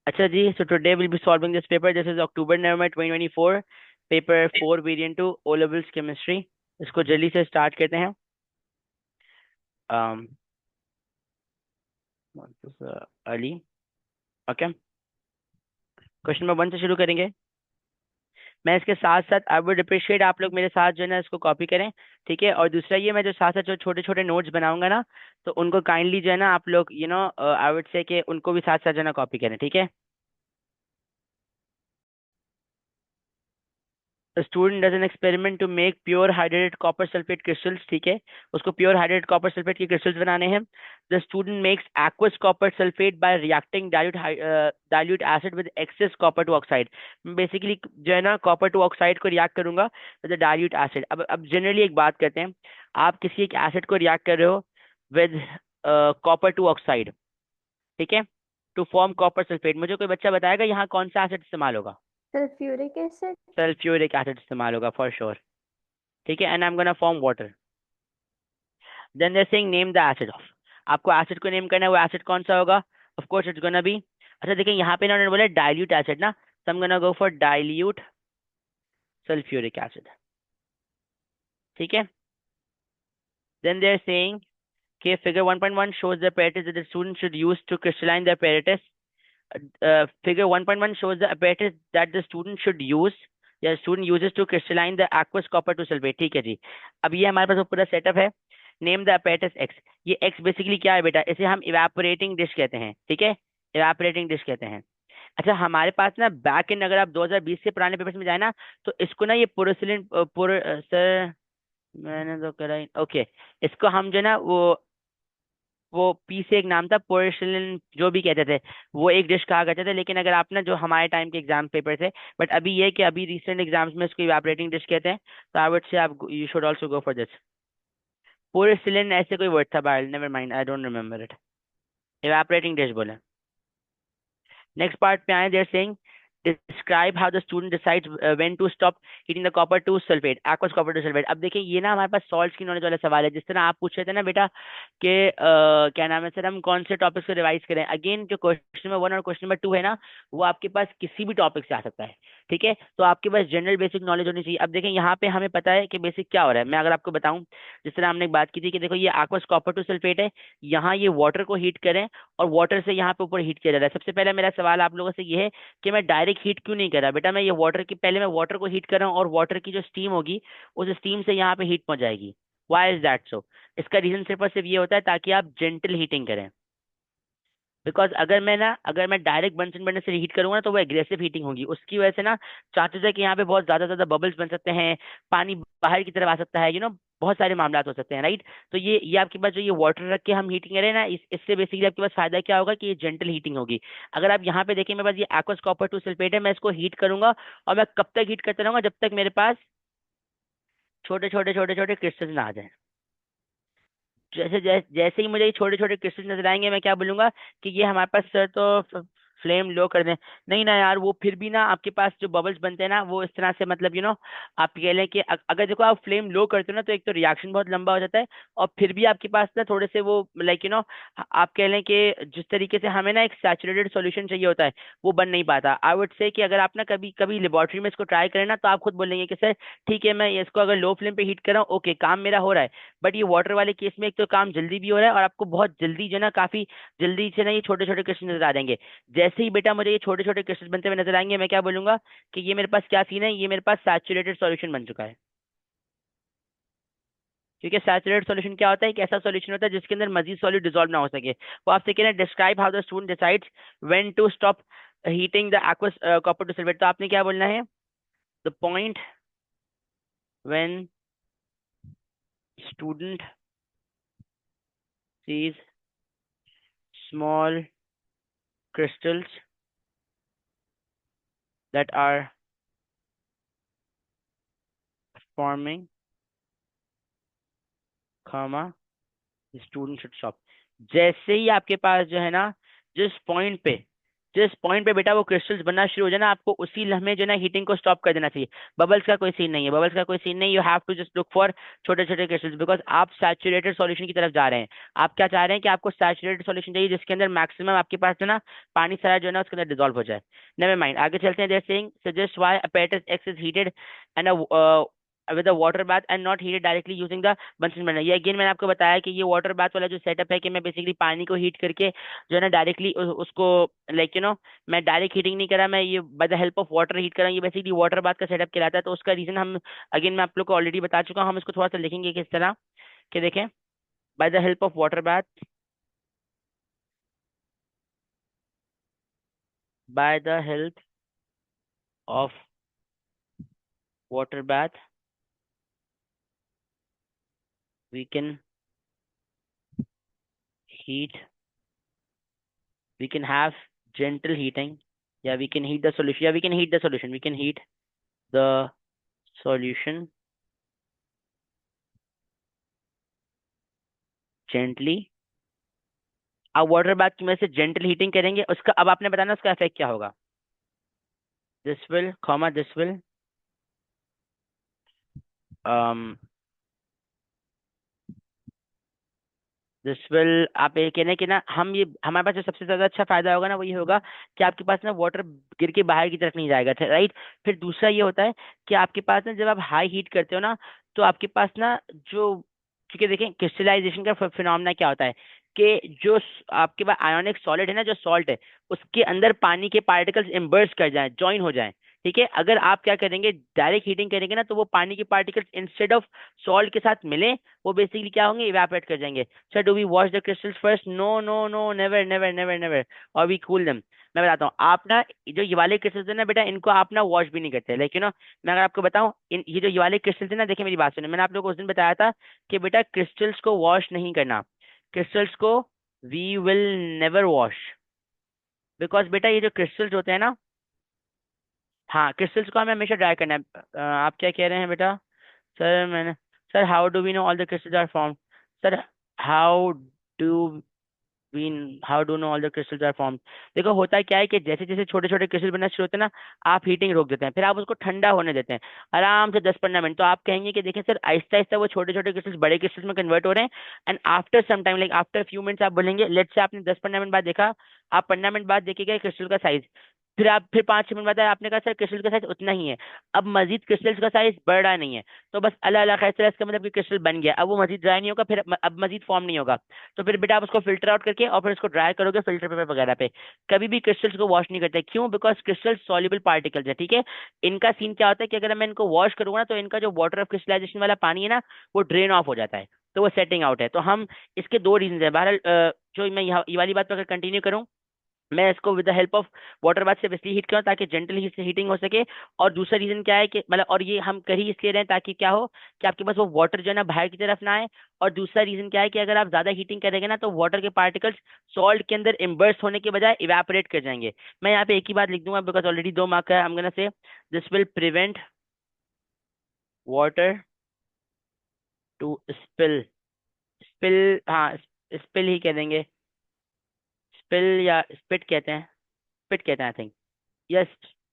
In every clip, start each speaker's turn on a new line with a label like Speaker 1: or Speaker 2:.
Speaker 1: अच्छा जी, so today we'll be solving this paper. This is October November 2024, paper 4 variant 2 O levels chemistry. इसको जल्दी से start करते हैं. um what is, Ali. Okay, question number 1 से शुरू करेंगे. मैं इसके साथ साथ आई वुड अप्रिशिएट आप लोग मेरे साथ जो है ना इसको कॉपी करें. ठीक है. और दूसरा ये, मैं जो साथ साथ जो छोटे छोटे नोट्स बनाऊंगा ना, तो उनको काइंडली जो है ना आप लोग आई वुड से कि उनको भी साथ साथ जो है ना कॉपी करें. ठीक है. Student does an experiment to make pure hydrated copper sulphate crystals. ठीक है. उसको प्योर हाइड्रेटेड कॉपर सल्फेट के क्रिस्टल्स बनाने हैं. The student makes aqueous copper sulphate by reacting dilute acid with excess copper two oxide. Basically जो है ना copper two oxide को रिएक्ट करूंगा विद डाइल्यूट एसिड. अब जनरली एक बात करते हैं. आप किसी एक एसिड को रिएक्ट कर रहे हो विद कॉपर टू ऑक्साइड. ठीक है. To form copper sulphate. मुझे कोई बच्चा बताएगा यहाँ कौन सा एसिड इस्तेमाल होगा?
Speaker 2: Sulphuric acid.
Speaker 1: सल्फ्यूरिक एसिड इस्तेमाल होगा फॉर श्योर. ठीक है. And I am gonna form water. Then they saying name the acid of. आपको एसिड को नेम करना है. वो एसिड कौन सा होगा? Of course it's gonna be. अच्छा देखिए यहाँ पे इन्होंने बोला डाइल्यूट एसिड ना, so I'm gonna go for dilute sulfuric acid. ठीक है. Then they're saying okay, figure 1.1 shows the apparatus that the student should use to crystalline the apparatus. Figure 1.1 shows the apparatus that the student should use या student uses to crystalline the aqueous copper to sulfate. ठीक है जी. अब ये हमारे पास वो पूरा setup है. Name the apparatus x. ये x बेसिकली क्या है बेटा? इसे हम इवेपोरेटिंग डिश कहते हैं. ठीक है. इवेपोरेटिंग डिश कहते हैं. अच्छा हमारे पास ना बैक इन, अगर आप 2020 से पुराने पेपर्स में जाए ना, तो इसको ना ये पोरोसिलिन सर मैंने तो करा ही. ओके. इसको हम जो ना वो पी से एक नाम था पोर्सिलिन जो भी कहते थे, वो एक डिश कहा करते थे. लेकिन अगर आप ना जो हमारे टाइम के एग्जाम पेपर थे, बट अभी ये कि अभी रिसेंट एग्जाम्स में इसको इवेपोरेटिंग डिश कहते हैं. तो आई वुड से आप you should also go for this. Porcelain ऐसे कोई वर्ड था, by never mind, I don't remember it. Evaporating dish बोले. नेक्स्ट पार्ट पे आए. They're saying describe how the student decides when to stop heating the copper two sulphate, aqueous copper two sulphate. अब देखिए ये ना हमारे पास salts की knowledge वाला सवाल है. जिस तरह आप पूछ रहे थे ना बेटा कि क्या नाम है सर, हम कौन से टॉपिक्स को रिवाइज करें. अगेन जो क्वेश्चन नंबर 1 और क्वेश्चन नंबर 2 है ना, वो आपके पास किसी भी टॉपिक से आ सकता है. ठीक है. तो आपके पास जनरल बेसिक नॉलेज होनी चाहिए. अब देखें यहाँ पे हमें पता है कि बेसिक क्या हो रहा है. मैं अगर आपको बताऊं, जिस तरह हमने एक बात की थी कि देखो ये aqueous कॉपर टू सल्फेट है. यहाँ ये वाटर को हीट करें और वाटर से यहाँ पे ऊपर हीट किया जा रहा है. सबसे पहले मेरा सवाल आप लोगों से ये है कि मैं डायरेक्ट हीट क्यों नहीं कर रहा बेटा. मैं ये वाटर की पहले मैं वाटर को हीट कर रहा हूँ और वाटर की जो स्टीम होगी उस स्टीम से यहाँ पे हीट पहुंच जाएगी. Why is that so? इसका रीजन सिर्फ और सिर्फ ये होता है ताकि आप जेंटल हीटिंग करें. बिकॉज अगर मैं डायरेक्ट बंसन बर्नर से हीट करूंगा ना, तो वो एग्रेसिव हीटिंग होगी. उसकी वजह से ना चांसेस है कि यहाँ पे बहुत ज्यादा ज्यादा बबल्स बन सकते हैं, पानी बाहर की तरफ आ सकता है, बहुत सारे मामला हो सकते हैं, राइट. तो ये आपके पास जो ये वाटर रख के हम हीटिंग करें ना, इससे बेसिकली आपके पास फायदा क्या होगा कि ये जेंटल हीटिंग होगी. अगर आप यहाँ पे देखें मेरे पास ये aqueous कॉपर टू सल्फेट है. मैं इसको हीट करूंगा और मैं कब तक हीट करता रहूंगा? जब तक मेरे पास छोटे छोटे छोटे छोटे क्रिस्टल्स ना आ जाए. जैसे ही मुझे ये छोटे छोटे क्रिस्टल नजर आएंगे, मैं क्या बोलूंगा कि ये हमारे पास सर तो फ्लेम लो कर दें. नहीं ना यार, वो फिर भी ना आपके पास जो बबल्स बनते हैं ना, वो इस तरह से मतलब आप कह लें कि अगर देखो आप फ्लेम लो करते हो ना, तो एक तो रिएक्शन बहुत लंबा हो जाता है. और फिर भी आपके पास ना थोड़े से वो लाइक आप कह लें कि जिस तरीके से हमें ना एक सैचुरेटेड सॉल्यूशन चाहिए होता है, वो बन नहीं पाता. आई वुड से कि अगर आप ना कभी कभी लेबोरेटरी में इसको ट्राई करें ना, तो आप खुद बोलेंगे कि सर ठीक है, मैं इसको अगर लो फ्लेम पे हीट कर रहा हूँ, ओके काम मेरा हो रहा है. बट ये वाटर वाले केस में एक तो काम जल्दी भी हो रहा है और आपको बहुत जल्दी जो है ना, काफी जल्दी से ना ये छोटे छोटे क्वेश्चन नजर आ जाएंगे. जैसे ही बेटा मुझे ये छोटे छोटे क्वेश्चन बनते हुए नजर आएंगे, मैं क्या बोलूंगा कि ये मेरे पास क्या सीन है, ये मेरे पास सैचुरेटेड सॉल्यूशन बन चुका है. क्योंकि सैचुरेटेड सॉल्यूशन क्या होता है? एक ऐसा सॉल्यूशन होता है जिसके अंदर मजीद सॉल्यूट डिसॉल्व ना हो सके. वो आपसे कह रहे हैं describe how the student decides when to stop heating the aqueous copper two sulphate. तो आपने क्या बोलना है? The point when student sees small crystals that are forming, comma, student should stop. जैसे ही आपके पास जो है ना, जिस पॉइंट पे जिस पॉइंट पे बेटा वो क्रिस्टल्स बनना शुरू हो जाए ना, आपको उसी लम्हे जो है ना हीटिंग को स्टॉप कर देना चाहिए। बबल्स का कोई सीन नहीं है, बबल्स का कोई सीन नहीं, you have to just look for छोटे छोटे क्रिस्टल्स, बिकॉज आप सैचुरेटेड सॉल्यूशन की तरफ जा रहे हैं। आप क्या चाह रहे हैं कि आपको सैचुरेटेड सॉल्यूशन चाहिए जिसके अंदर मैक्सिमम आपके पास जो है ना पानी सारा जो है ना उसके अंदर डिजोल्व हो जाए। नेवर माइंड, आगे चलते हैं। They're saying suggest why apparatus X is heated and with a water bath and not heated directly using the Bunsen burner। ये अगेन मैंने आपको बताया कि ये वाटर बाथ वाला जो सेटअप है कि मैं बेसिकली पानी को हीट करके जो है ना डायरेक्टली उसको लाइक मैं डायरेक्ट हीटिंग नहीं करा, मैं ये bye the help of water heat करा। ये बेसिकली वाटर बाथ का सेटअप कहलाता है। तो उसका रीजन हम अगेन मैं आप लोग को ऑलरेडी बता चुका हूँ, हम इसको थोड़ा सा लिखेंगे किस तरह कि देखें। By the help of water bath, by the help of water bath we can heat, we can have gentle heating, yeah, we can heat the solution, yeah, we can heat the solution, we can heat the solution gently। अब water bath की वजह से gentle heating करेंगे, उसका अब आपने बताना उसका इफेक्ट क्या होगा। This will comma this will um this will, आप ये कहने कि ना हम ये हमारे पास जो सबसे ज्यादा अच्छा फायदा होगा ना वो ये होगा कि आपके पास ना वाटर गिर के बाहर की तरफ नहीं जाएगा, राइट। फिर दूसरा ये होता है कि आपके पास ना जब आप हाई हीट करते हो ना तो आपके पास ना जो, क्योंकि देखें क्रिस्टलाइजेशन का फिनोमेना क्या होता है कि जो आपके पास आयोनिक सॉलिड है ना, जो सॉल्ट है उसके अंदर पानी के पार्टिकल्स इम्बर्स कर जाएं, ज्वाइन हो जाएं। ठीक है, अगर आप क्या करेंगे डायरेक्ट हीटिंग करेंगे ना तो वो पानी के पार्टिकल्स इंस्टेड ऑफ सॉल्ट के साथ मिले, वो बेसिकली क्या होंगे, इवेपोरेट कर जाएंगे। Sir do we wash the crystals first, no no no, never never never never, और वी कूल देम। मैं बताता हूँ आप ना, जो ये वाले क्रिस्टल्स है ना बेटा, इनको आप ना वॉश भी नहीं करते, लेकिन मैं अगर आपको बताऊं इन ये जो ये वाले क्रिस्टल्स है ना, देखिए मेरी बात सुनिए, मैंने आप लोगों को उस दिन बताया था कि बेटा क्रिस्टल्स को वॉश नहीं करना, क्रिस्टल्स को we will never wash, because बेटा ये जो क्रिस्टल्स होते हैं ना, हाँ क्रिस्टल्स को हमें हमेशा ड्राई करना है। आप क्या कह रहे हैं बेटा। सर मैंने, sir how do we know all the crystals are form, sir how do we how do know all the crystals are form. देखो होता क्या है कि जैसे जैसे छोटे छोटे क्रिस्टल बनना शुरू होते हैं ना, आप हीटिंग रोक देते हैं, फिर आप उसको ठंडा होने देते हैं आराम से 10-15 मिनट, तो आप कहेंगे कि देखिए सर आहिस्ता आहिस्ता वो छोटे छोटे क्रिस्टल्स बड़े क्रिस्टल्स में कन्वर्ट हो रहे हैं। And after some time like after few minutes आप बोलेंगे, लेट से आपने 10-15 मिनट बाद देखा, आप 15 मिनट बाद देखिएगा क्रिस्टल का साइज, फिर आप फिर 5-6 मिनट बाद आपने कहा सर क्रिस्टल का साइज उतना ही है, अब मजीद क्रिस्टल्स का साइज बढ़ रहा नहीं है, तो बस अल्लाह अल्लाह खैर, इसका मतलब कि क्रिस्टल बन गया, अब वो मजीद ड्राई नहीं होगा, फिर अब मजीद फॉर्म नहीं होगा। तो फिर बेटा आप उसको फिल्टर आउट करके और फिर उसको ड्राई करोगे फिल्टर पेपर वगैरह पे। कभी भी क्रिस्टल्स को वॉश नहीं करते, क्यों, बिकॉज क्रिस्टल सॉल्युबल पार्टिकल्स है। ठीक है, इनका सीन क्या होता है कि अगर मैं इनको वॉश करूंगा ना तो इनका जो वाटर ऑफ क्रिस्टलाइजेशन वाला पानी है ना वो ड्रेन ऑफ हो जाता है, तो वो सेटिंग आउट है। तो हम इसके दो रीजन है बहरहाल। जो मैं यहाँ ये वाली बात पर अगर कंटिन्यू करूँ, मैं इसको with the help of water bath से इसलिए हीट करूँ ताकि जेंटल हीटिंग हो सके। और दूसरा रीजन क्या है कि मतलब, और ये हम कर ही इसलिए रहे हैं ताकि क्या हो कि आपके पास वो वाटर जो है ना बाहर की तरफ ना आए। और दूसरा रीजन क्या है कि अगर आप ज्यादा हीटिंग करेंगे ना तो वाटर के पार्टिकल्स सॉल्ट के अंदर इम्बर्स होने के बजाय इवेपोरेट कर जाएंगे। मैं यहाँ पे एक ही बात लिख दूंगा बिकॉज ऑलरेडी 2 मार्क है। I am gonna say this will prevent water to spill, spill, हाँ स्पिल ही कह देंगे, स्पिल या स्पिट कहते हैं, स्पिट कहते हैं आई थिंक, यस,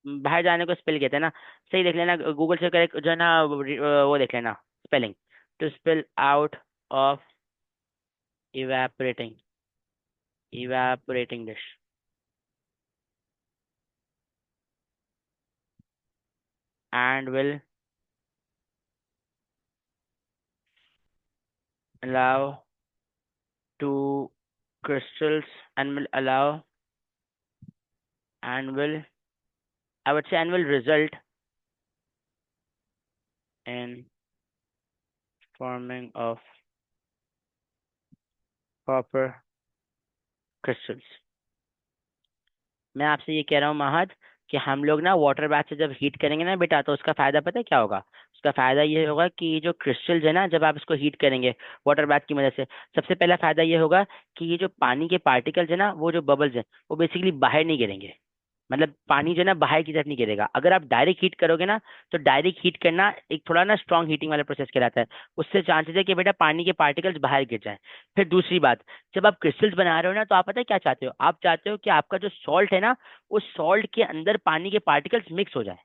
Speaker 1: बाहर जाने को स्पेल कहते हैं ना। सही देख लेना गूगल से करेक्ट जो है ना वो देख लेना spelling. To spell out of evaporating, evaporating dish and will allow to crystals and will allow and will, I would say and will result in forming of proper crystals। मैं आपसे ये कह रहा हूँ महद कि हम लोग ना वाटर बाथ से जब हीट करेंगे ना बेटा तो उसका फायदा पता है क्या होगा। उसका फायदा ये होगा कि ये जो क्रिस्टल्स है ना जब आप इसको हीट करेंगे वाटर बाथ की मदद से, सबसे पहला फायदा ये होगा कि ये जो पानी के पार्टिकल्स है ना, वो जो बबल्स हैं वो बेसिकली बाहर नहीं गिरेंगे। मतलब पानी जो है ना बाहर की तरफ नहीं गिरेगा। अगर आप डायरेक्ट हीट करोगे ना, तो डायरेक्ट हीट करना एक थोड़ा ना स्ट्रॉन्ग हीटिंग वाला प्रोसेस कहलाता है। उससे चांसेस है कि बेटा पानी के पार्टिकल्स बाहर गिर जाए। फिर दूसरी बात, जब आप क्रिस्टल्स बना रहे हो ना, तो आप पता है क्या चाहते हो? आप चाहते हो कि आपका जो सॉल्ट है ना, उस सॉल्ट के अंदर पानी के पार्टिकल्स मिक्स हो जाए।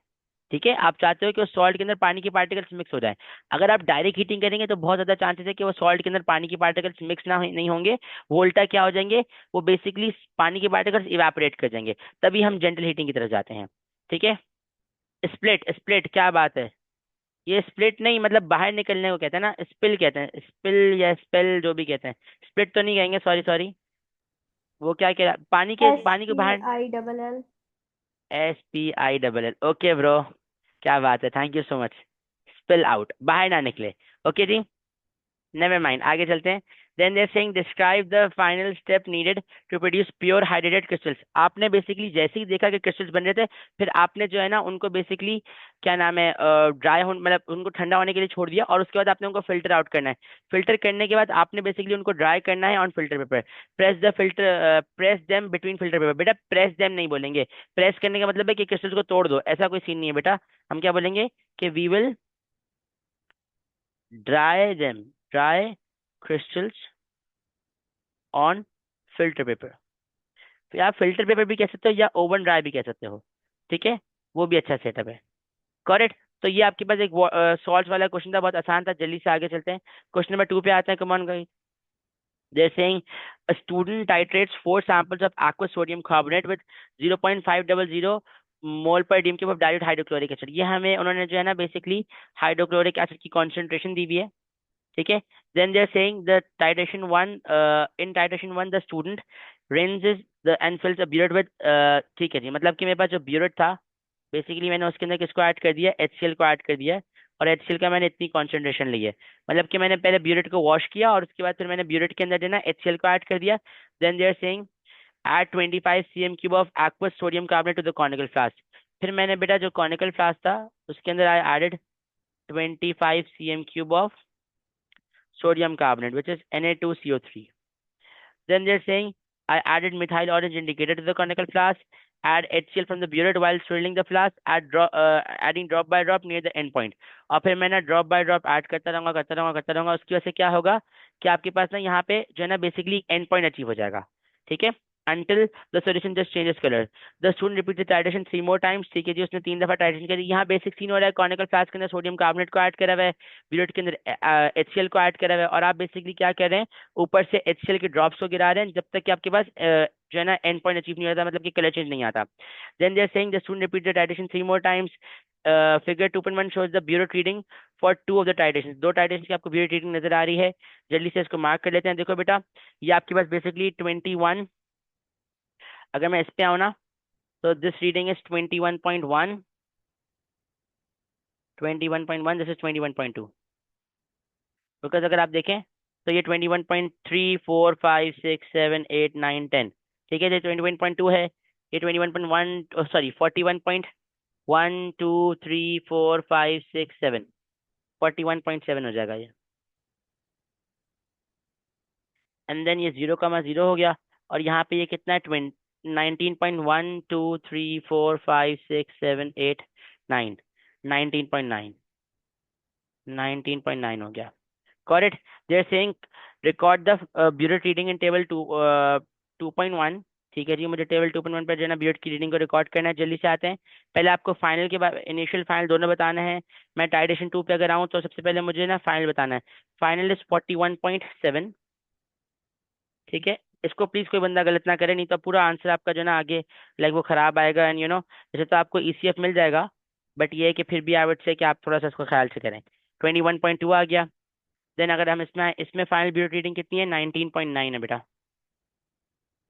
Speaker 1: ठीक है, आप चाहते हो कि उस सॉल्ट के अंदर पानी के पार्टिकल्स मिक्स हो जाए। अगर आप डायरेक्ट हीटिंग करेंगे तो बहुत ज्यादा चांसेस है कि वो सॉल्ट के अंदर पानी के पार्टिकल्स मिक्स नहीं होंगे। वो उल्टा क्या हो जाएंगे, वो बेसिकली पानी के पार्टिकल्स इवेपोरेट कर जाएंगे। तभी हम जेंटल हीटिंग की तरफ जाते हैं। ठीक है। स्प्लिट, स्प्लिट क्या बात है? ये स्प्लिट नहीं, मतलब बाहर निकलने को कहते हैं ना, स्पिल कहते हैं, स्पिल या स्पेल जो भी कहते हैं। स्प्लिट तो नहीं कहेंगे, सॉरी सॉरी। वो क्या कह रहा,
Speaker 2: एस
Speaker 1: पानी को
Speaker 2: पी
Speaker 1: बाहर।
Speaker 2: I double L.
Speaker 1: SPILL, okay bro. क्या बात है, thank you so much. Spill out, बाहर ना निकले। ओके जी। नेवर माइंड, आगे चलते हैं। Then they're saying describe the final step needed to produce pure hydrated crystals. आपने बेसिकली जैसे ही देखा कि क्रिस्टल्स बन रहे थे, फिर आपने जो है ना उनको बेसिकली क्या नाम है, ड्राई हो मतलब उनको ठंडा होने के लिए छोड़ दिया, और उसके बाद आपने उनको फिल्टर आउट करना है। फिल्टर करने के बाद आपने बेसिकली उनको ड्राई करना है on filter paper. Press the filter, press them between filter paper. बेटा प्रेस देम नहीं बोलेंगे। प्रेस करने का मतलब है कि क्रिस्टल्स को तोड़ दो, ऐसा कोई सीन नहीं है बेटा। हम क्या बोलेंगे कि we will dry them, dry crystals on filter paper. तो आप फिल्टर पेपर भी कह सकते हो या ओवन ड्राई भी कह सकते हो। ठीक है, वो भी अच्छा सेटअप है। करेक्ट। तो ये आपके पास एक सॉल्व वाला क्वेश्चन था, बहुत आसान था। जल्दी से आगे चलते हैं, क्वेश्चन नंबर 2 पे आते हैं। Come on guys, they're saying a student titrates 4 samples of aqueous sodium carbonate with 0.500 mole per dm cube of dilute hydrochloric acid. ये हमें उन्होंने जो है ना बेसिकली हाइड्रोक्लोरिक एसिड की कॉन्सेंट्रेशन दी हुई है। ठीक है। Then they are saying the titration one, in titration one the student rinses the and fills a burette with. ठीक है जी, मतलब कि मेरे पास जो ब्यूरेट था, बेसिकली मैंने उसके अंदर किसको ऐड कर दिया, HCl को ऐड कर दिया है। और HCl का मैंने इतनी कॉन्सेंट्रेशन ली है, मतलब कि मैंने पहले ब्यूरेट को वॉश किया और उसके बाद फिर मैंने ब्यूरेट के अंदर जो है ना HCl को ऐड कर दिया। Then they are saying add 25 cm³ of aqueous sodium carbonate to the conical flask. फिर मैंने बेटा जो कॉनिकल फ्लास्क था, उसके अंदर I added 25 cm³ of sodium carbonate, which is Na2CO3. Then they're saying, I added methyl orange indicator to the conical flask, add HCl from the burette while swirling the flask, adding drop by drop near the end point. और फिर मैं ना drop by drop add करता रहूंगा, करता रहूंगा, करता रहूंगा। उसकी वजह से क्या होगा कि आपके पास ना यहाँ पे जो है ना बेसिकली एंड पॉइंट अचीव हो जाएगा। ठीक है। until the solution just changes color. The student repeats the titration 3 more times। ठीक है जी, उसने 3 दफा टाइट्रेशन करी। यहाँ बेसिक सीन हो रहा है, कॉनिकल फ्लास्क के अंदर सोडियम कार्बोनेट को ऐड करा हुआ है, ब्यूरेट के अंदर HCl को ऐड करा हुआ है, और आप बेसिकली क्या कर रहे हैं, ऊपर से HCl के ड्रॉप्स को गिरा रहे हैं जब तक कि आपके पास जो है ना एंड पॉइंट अचीव नहीं होता, मतलब कि कलर चेंज नहीं आता। Then they are saying the student repeat the titration 3 more times। Figure 2.1 shows the burette reading for 2 of the titration. 2 titration की आपको ब्यूरेट रीडिंग नजर आ रही है। जल्दी से इसको मार्क कर लेते हैं। देखो बेटा, ये आपके पास बेसिकली 21, अगर मैं इस पे आऊँ ना, तो this reading is 21.1, 21.1, this is 21.2। Because अगर आप देखें तो ये 21.3 4 5 6 7 8 9 10। ठीक है, ये 21.2 है। ये 21.1, सॉरी 41.1 2 3 4 5 6 7, 41.7 हो जाएगा ये। एंड देन ये 0,0 हो गया। और यहाँ पे ये कितना है, 19.1 2 3 4 5 6 7 8 9, 19.9, 19.9 हो गया। Correct. They're saying record the Burette reading in table 2.1। ठीक है जी, मुझे टेबल 2.1 पर जो है ना ब्यूरेट की रीडिंग को रिकॉर्ड करना है। जल्दी से आते हैं। पहले आपको फाइनल के बाद इनिशियल फाइनल दोनों बताना है। मैं टाइटेशन 2 पे अगर आऊँ तो सबसे पहले मुझे ना फाइनल बताना है। Final is 41.7। ठीक है, इसको प्लीज कोई बंदा गलत ना करे, नहीं तो पूरा आंसर आपका जो है ना आगे लाइक वो खराब आएगा। एंड जैसे तो आपको ECF मिल जाएगा, बट ये है कि फिर भी आई वुड से कि आप थोड़ा सा इसको ख्याल से करें। 21.2 आ गया। देन अगर हम इसमें इसमें फाइनल ब्यूट रीडिंग कितनी है, 19.9 है बेटा,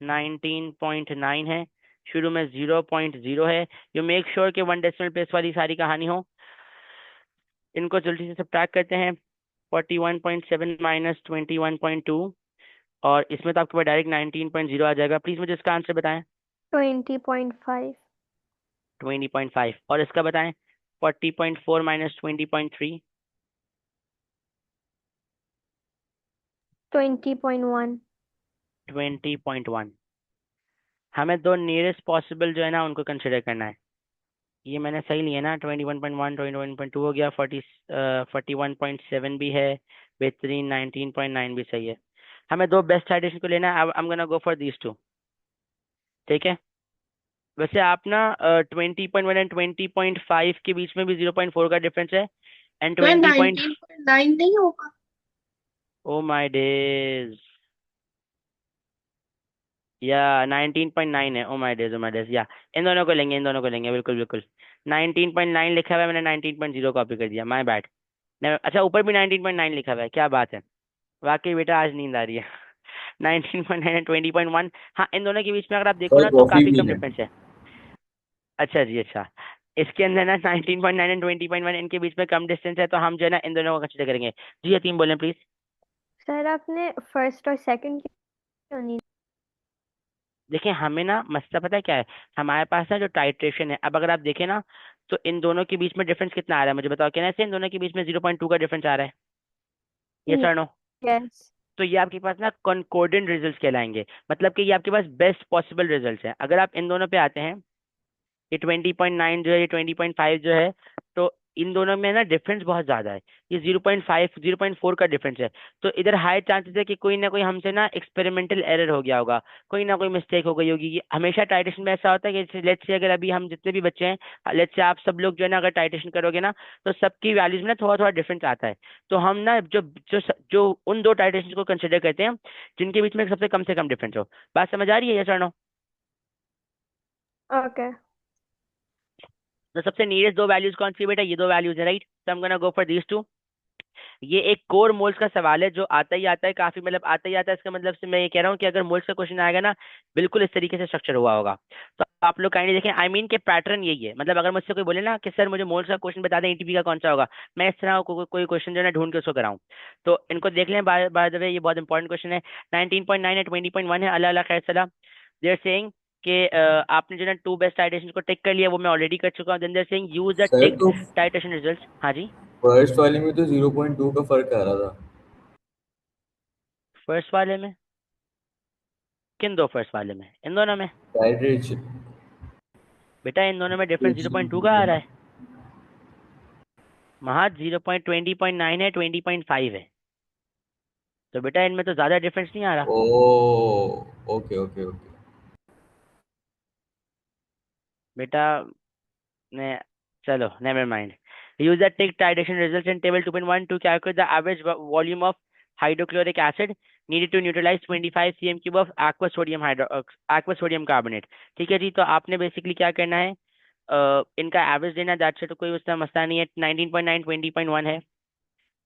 Speaker 1: 19.9 है। शुरू में 0.0 है। यू मेक श्योर कि 1 डेसिमल प्लेस वाली सारी कहानी हो। इनको जल्दी से सब्ट्रैक्ट करते हैं। 41.7 माइनस 21.2, और इसमें तो आपके पास डायरेक्ट 19.0 आ जाएगा। प्लीज मुझे इसका आंसर बताएं।
Speaker 2: 20.5।
Speaker 1: 20.5, और इसका बताएं। 40.4 माइनस 20.3,
Speaker 2: 20.1।
Speaker 1: 20.1। हमें दो नियरेस्ट पॉसिबल जो है ना उनको कंसिडर करना है। ये मैंने सही लिया ना, 21.1 21.2 हो गया, 41.7 भी है, बेहतरीन, 19.9 भी सही है। हमें दो बेस्ट साइटेशन को लेना है। I am gonna go for these two. ठीक है। वैसे आप ना 20.1 एंड 20.5 के बीच में भी 0.4 का डिफरेंस है, एंड
Speaker 3: तो
Speaker 1: 20.
Speaker 3: 19.9 नहीं होगा?
Speaker 1: ओ माय डेज, या 19.9 है। Oh my days, oh my days, या इन दोनों को लेंगे, इन दोनों को लेंगे, बिल्कुल बिल्कुल। 19.9 लिखा हुआ है, मैंने 19.0 कॉपी कर दिया, माय बैड। अच्छा, ऊपर भी 19.9 लिखा हुआ है, क्या बात है। वाकई बेटा आज नींद आ रही है। 19.9 एंड 20.1, हाँ इन दोनों के बीच में अगर आप देखो
Speaker 4: सर
Speaker 1: ना तो
Speaker 4: कॉफी
Speaker 1: काफी
Speaker 4: भी
Speaker 1: कम
Speaker 4: है।
Speaker 1: डिफरेंस है। अच्छा जी, अच्छा। इसके अंदर ना 19.9 एंड 20.1 इनके बीच में कम डिस्टेंस है, तो हम जो है ना इन दोनों को कंसिडर करेंगे। जी यतीम बोलें प्लीज।
Speaker 2: सर आपने फर्स्ट और सेकंड क्यों नहीं?
Speaker 1: देखिए हमें ना मसला पता है क्या है, हमारे पास ना जो टाइट्रेशन है, अब अगर आप देखें ना तो इन दोनों के बीच में डिफरेंस कितना आ रहा है मुझे बताओ, कहना से इन दोनों के बीच में 0.2 का डिफरेंस आ रहा है, यस और नो?
Speaker 2: यस।
Speaker 1: तो ये आपके पास ना कॉन्कोर्डेंट रिजल्ट्स कहलाएंगे, मतलब कि ये आपके पास बेस्ट पॉसिबल रिजल्ट्स हैं। अगर आप इन दोनों पे आते हैं, ये 20.9 जो है, ये 20.5 जो है, तो इन दोनों में ना डिफरेंस बहुत ज्यादा है। ये 0.5 0.4 का डिफरेंस है। तो इधर हाई चांसेस है कि कोई ना कोई हमसे ना एक्सपेरिमेंटल एरर हो गया होगा, कोई ना कोई मिस्टेक हो गई होगी। ये हमेशा टाइटेशन में ऐसा होता है कि लेट्स से अगर अभी हम जितने भी बच्चे हैं, लेट्स से आप सब लोग जो है ना अगर टाइटेशन करोगे ना, तो सबकी वैल्यूज में ना थोड़ा थोड़ा डिफरेंस आता है। तो हम ना जो जो जो उन दो टाइटेशन को कंसिडर करते हैं जिनके बीच में सबसे कम से कम डिफरेंस हो। बात समझ आ रही है, यस और नो?
Speaker 2: ओके।
Speaker 1: तो सबसे नीयरेस्ट दो वैल्यूज कौन सी है बेटा, ये दो वैल्यूज है, राइट? तो हम gonna go for these two. ये एक कोर मोल्स का सवाल है जो आता ही आता है, काफी मतलब आता ही आता है। इसका मतलब से मैं ये कह रहा हूँ कि अगर मोल्स का क्वेश्चन आएगा ना, बिल्कुल इस तरीके से स्ट्रक्चर हुआ होगा। तो आप लोग काइंडली देखें, आई मीन के पैटर्न यही है। मतलब अगर मुझसे कोई बोले ना कि सर मुझे मोल्स का क्वेश्चन बता दें एटीपी का कौन सा होगा, मैं इस तरह कोई क्वेश्चन जो है ना ढूंढ के उसको कराऊं। तो इनको देख लें, बाय द वे ये बहुत इंपॉर्टेंट क्वेश्चन है। 19.9 है, 20.1 है, अल्लाह अल्लाह खैर सलाम। देर सेइंग कि आपने जो है टू बेस्ट टाइटेशन को टिक कर लिया, वो मैं ऑलरेडी कर चुका हूँ। Then they're saying use the
Speaker 4: sir
Speaker 1: tick
Speaker 4: to
Speaker 1: titration results. हाँ जी।
Speaker 4: फर्स्ट वाले में तो 0.2 का फर्क आ रहा था।
Speaker 1: फर्स्ट वाले में? किन दो फर्स्ट वाले में, इन दोनों में?
Speaker 4: टाइट्रेशन।
Speaker 1: बेटा इन दोनों में डिफरेंस 0.2 का आ रहा है। महज 0.20.9 है, 20.5 है। तो बेटा इनमें तो ज्यादा डिफरेंस नहीं आ रहा।
Speaker 4: Oh, okay okay okay.
Speaker 1: बेटा ने, चलो never mind. Use the tick titration results in table 2.1 to calculate the average volume of hydrochloric acid needed to neutralize 25 cm cube of aqueous sodium carbonate। ठीक है जी, तो आपने बेसिकली क्या करना है, इनका एवरेज लेना, दैट्स इट। तो कोई उसका मसला नहीं है। 19.9 20.1 है,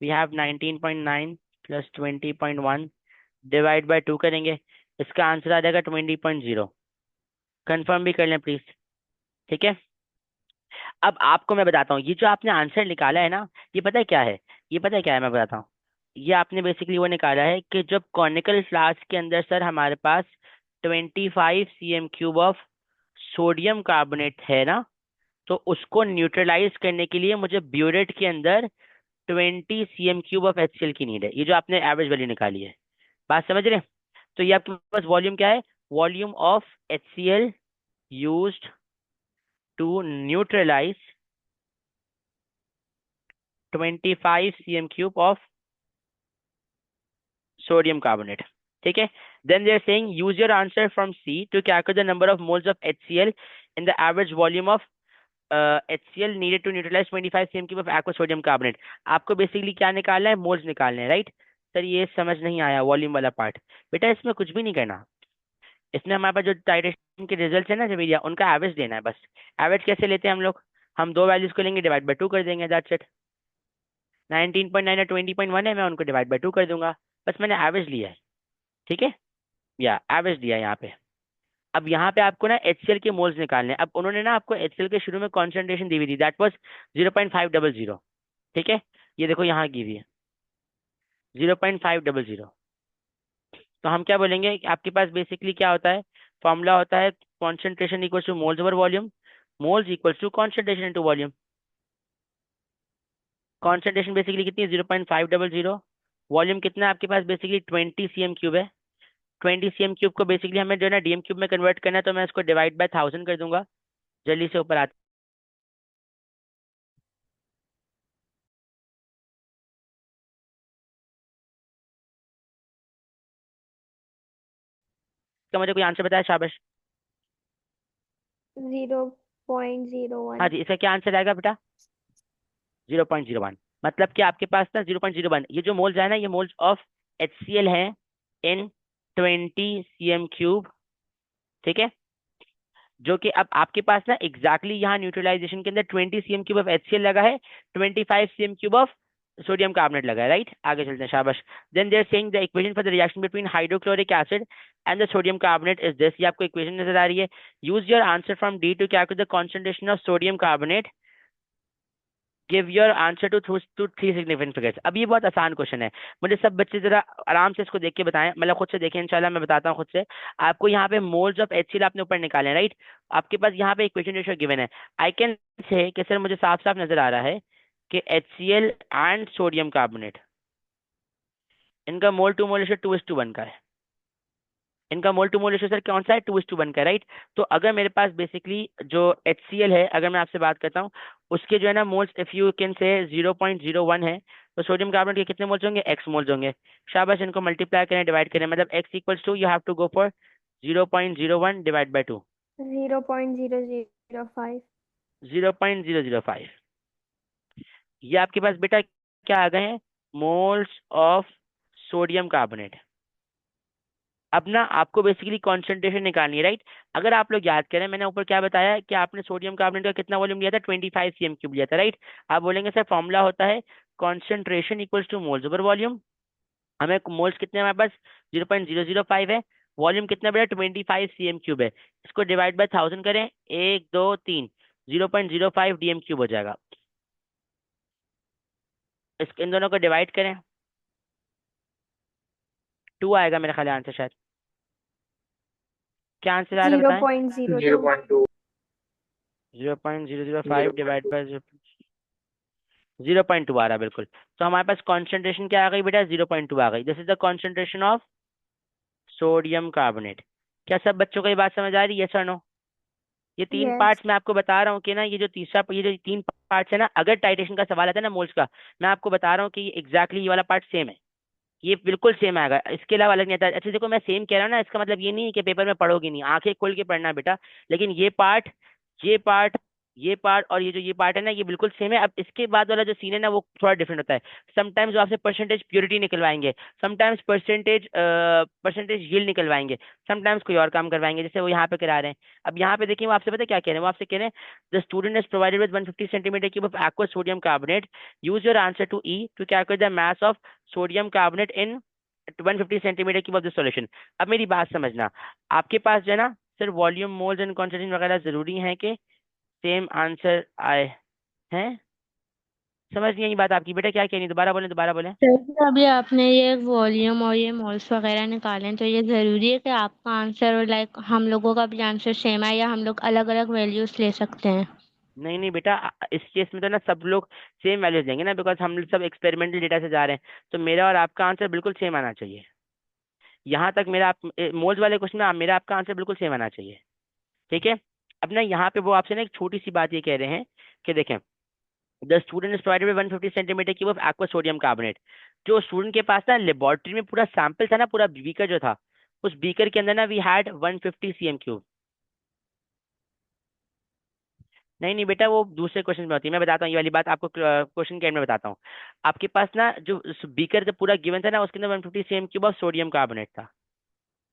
Speaker 1: we have 19.9 plus 20.1 divide by 2 करेंगे, इसका आंसर आ जाएगा 20.0। कंफर्म भी कर लें प्लीज। ठीक है। अब आपको मैं बताता हूँ, ये जो आपने आंसर निकाला है ना, ये पता है क्या है, ये पता है क्या है, मैं बताता हूँ। ये आपने बेसिकली वो निकाला है कि जब कॉनिकल फ्लास्क के अंदर सर हमारे पास 25 cm³ ऑफ सोडियम कार्बोनेट है ना, तो उसको न्यूट्रलाइज करने के लिए मुझे ब्यूरेट के अंदर 20 cm³ ऑफ HCl की नीड है। ये जो आपने एवरेज वैल्यू निकाली है, बात समझ रहे हैं? तो ये आपके पास वॉल्यूम क्या है, volume of HCl used to neutralize 25 cm³ of sodium carbonate. ठीक है। Then they are saying use your answer from C to calculate the number of moles of HCl in the average volume of HCl needed to neutralize 25 cm³ of aqueous sodium carbonate. आपको basically क्या निकालना है, moles निकालने हैं, right? Sir ये समझ नहीं आया वॉल्यूम वाला पार्ट। बेटा इसमें कुछ भी नहीं करना, इसमें हमारे पास जो टाइट्रेशन के रिजल्ट है ना जब भैया, उनका एवरेज देना है बस। एवरेज कैसे लेते हैं हम लोग, हम दो वैल्यूज को लेंगे, डिवाइड बाय 2 कर देंगे, दैट्स इट। 19.9 या 20.1 है, मैं उनको डिवाइड बाय 2 कर दूंगा, बस मैंने एवरेज लिया है। ठीक है, या एवरेज दिया है यहाँ पे। अब यहाँ पे आपको ना HCl के मोल्स निकालने हैं। अब उन्होंने ना आपको HCl के शुरू में कॉन्सेंट्रेशन दी हुई थी, दैट वाज 0.500। ठीक है, ये देखो यहाँ की हुई है 0.500। तो हम क्या बोलेंगे कि आपके पास बेसिकली क्या होता है, फॉर्मूला होता है concentration equals to moles over volume, moles equals to concentration into volume. Concentration basically कितनी है, 0.500। वॉल्यूम कितना है आपके पास, बेसिकली 20 cm³ है। 20 cm³ को बेसिकली हमें जो है ना DM³ में कन्वर्ट करना है, तो मैं इसको डिवाइड बाय 1000 कर दूंगा। जल्दी से ऊपर आता है, मुझे कोई आंसर बताया, शाबाश।
Speaker 2: 0.01।
Speaker 1: हाँ जी, इसका क्या आंसर आएगा बेटा? 0.01। मतलब कि आपके पास ना 0.01, ये जो मोल्स है ना, ये मोल्स ऑफ HCl है इन 20 cm³। ठीक है, जो कि अब आपके पास ना एग्जैक्टली यहाँ न्यूट्रलाइजेशन के अंदर 20 cm³ ऑफ HCl लगा है, 25 cm³ ऑफ सोडियम कार्बोनेट लगा है, राइट। आगे चलते हैं, शाबाश। Then they're saying the equation for the reaction between hydrochloric acid and the sodium carbonate is this. ये आपको इक्वेशन नजर आ रही है। Use your answer from D to calculate the concentration of sodium carbonate. Give your answer to three significant figures. अब ये बहुत आसान क्वेश्चन है, मुझे सब बच्चे जरा आराम से इसको देख के बताएं, मतलब खुद से देखें, इंशाल्लाह मैं बताता हूँ खुद से। आपको यहाँ पे मोल्स ऑफ HCl आपने ऊपर निकाले, राइट। आपके पास यहाँ पे इक्वेशन रेशियो गिवन है। आई कैन से कि सर मुझे साफ साफ नजर आ रहा है कि HCl एंड सोडियम कार्बोनेट, इनका मोल टू मोल रेशियो 2:1 का है। इनका मोल टू मोल रेशियो सर कौन सा है? 2:1 का, राइट। तो अगर मेरे पास बेसिकली जो HCl है, अगर मैं आपसे बात करता हूँ, उसके जो है ना moles, if you can say 0.01 है, तो सोडियम कार्बोनेट के कितने मोल्स होंगे? X मोल्स होंगे। शाबाश, इनको मल्टीप्लाई करें, डिवाइड करें, मतलब X equals to you have to go for 0.01 divide by 2।
Speaker 2: 0.005।
Speaker 1: 0.005। ये आपके पास बेटा क्या आ गए हैं? Moles of sodium carbonate. अब ना आपको बेसिकली कॉन्सेंट्रेशन निकालनी है, राइट। अगर आप लोग याद करें, मैंने ऊपर क्या बताया कि आपने सोडियम कार्बोनेट का कितना वॉल्यूम लिया था? 25 cm³ लिया था, राइट। आप बोलेंगे सर फॉर्मूला होता है concentration equals to moles over volume. हमें मोल्स कितने हमारे पास? 0.005 है। वॉल्यूम कितना बेटा? 25 cm³ है। इसको डिवाइड बाय 1000 करें, 1 2 3, 0.05 DM³ हो जाएगा। इन दोनों को डिवाइड करें, 2 आएगा मेरे ख्याल आंसर शायद। क्या आंसर आ रहा है
Speaker 2: जीरो
Speaker 1: बताएं?
Speaker 2: Point zero
Speaker 4: zero
Speaker 2: two
Speaker 4: point two
Speaker 1: 0.005 divide by 0.2 आ रहा है, बिल्कुल। तो हमारे पास कॉन्सेंट्रेशन क्या आ गई बेटा? 0.2 आ गई। This is the concentration of sodium carbonate. क्या सब बच्चों को ये बात समझ आ रही है, यस और नो? ये तीन
Speaker 2: यस।
Speaker 1: पार्ट्स मैं आपको बता रहा हूँ कि ना, ये जो तीन पार्ट्स है ना, अगर टाइटेशन का सवाल आता है ना मोल्स का, मैं आपको बता रहा हूँ कि एग्जैक्टली ये वाला पार्ट सेम है। ये बिल्कुल सेम आएगा, इसके अलावा अलग नहीं आता। अच्छा देखो, मैं सेम कह रहा हूँ ना, इसका मतलब ये नहीं है कि पेपर में पढ़ोगे नहीं, आंखें खोल के पढ़ना बेटा। लेकिन ये पार्ट ये पार्ट और ये जो ये पार्ट है ना, ये बिल्कुल सेम है। अब इसके बाद वाला जो सीन है ना, वो थोड़ा डिफरेंट होता है। समटाइम्स वो आपसे परसेंटेज प्योरिटी निकलवाएंगे, समटाइम्स परसेंटेज यील्ड निकलवाएंगे, समटाइम्स कोई और काम करवाएंगे, जैसे वो यहाँ पे करा रहे हैं। अब यहाँ पे देखिए, वो आपसे पता है क्या कह रहे हैं? वो आपसे कह रहे हैं the student is provided with 150 cm³ of aqueous sodium carbonate। Use your answer to E to calculate the mass of sodium carbonate in 150 cm³ of the solution. अब मेरी बात समझना, आपके पास जो है ना sir volume, moles and concentration वगैरह जरूरी है कि सेम आंसर आए हैं? समझ नहीं आई बात आपकी बेटा, क्या कहनी? दोबारा बोलें, दोबारा बोलें।
Speaker 3: जैसे अभी आपने ये वॉल्यूम और ये मोल्स वगैरह निकाले हैं, तो ये जरूरी है कि आपका आंसर और लाइक हम लोगों का भी आंसर सेम है, या हम लोग अलग अलग वैल्यूज ले सकते हैं?
Speaker 1: नहीं नहीं बेटा, इस केस में तो ना सब लोग सेम वैल्यूज देंगे ना, बिकॉज हम लोग सब एक्सपेरिमेंटल डेटा से जा रहे हैं। तो मेरा और आपका आंसर बिल्कुल सेम आना चाहिए। यहाँ तक मेरा आप मोल्स वाले क्वेश्चन में मेरा आपका आंसर बिल्कुल सेम आना चाहिए। ठीक है। अब ना यहाँ पे वो आपसे ना एक छोटी सी बात ये कह रहे हैं कि देखें, the student is provided 150 cm³ of aqueous sodium carbonate. जो स्टूडेंट के पास ना लेबोरेटरी में पूरा सैंपल था ना, पूरा बीकर जो था, उस बीकर के अंदर ना वी हैड 150 cm³। नहीं नहीं बेटा, वो दूसरे क्वेश्चन में होती है, मैं बताता हूँ ये वाली बात आपको क्वेश्चन के एंड में बताता हूँ। आपके पास ना जो बीकर का पूरा गिवन था ना, उसके अंदर 150 cm³ ऑफ सोडियम कार्बोनेट था।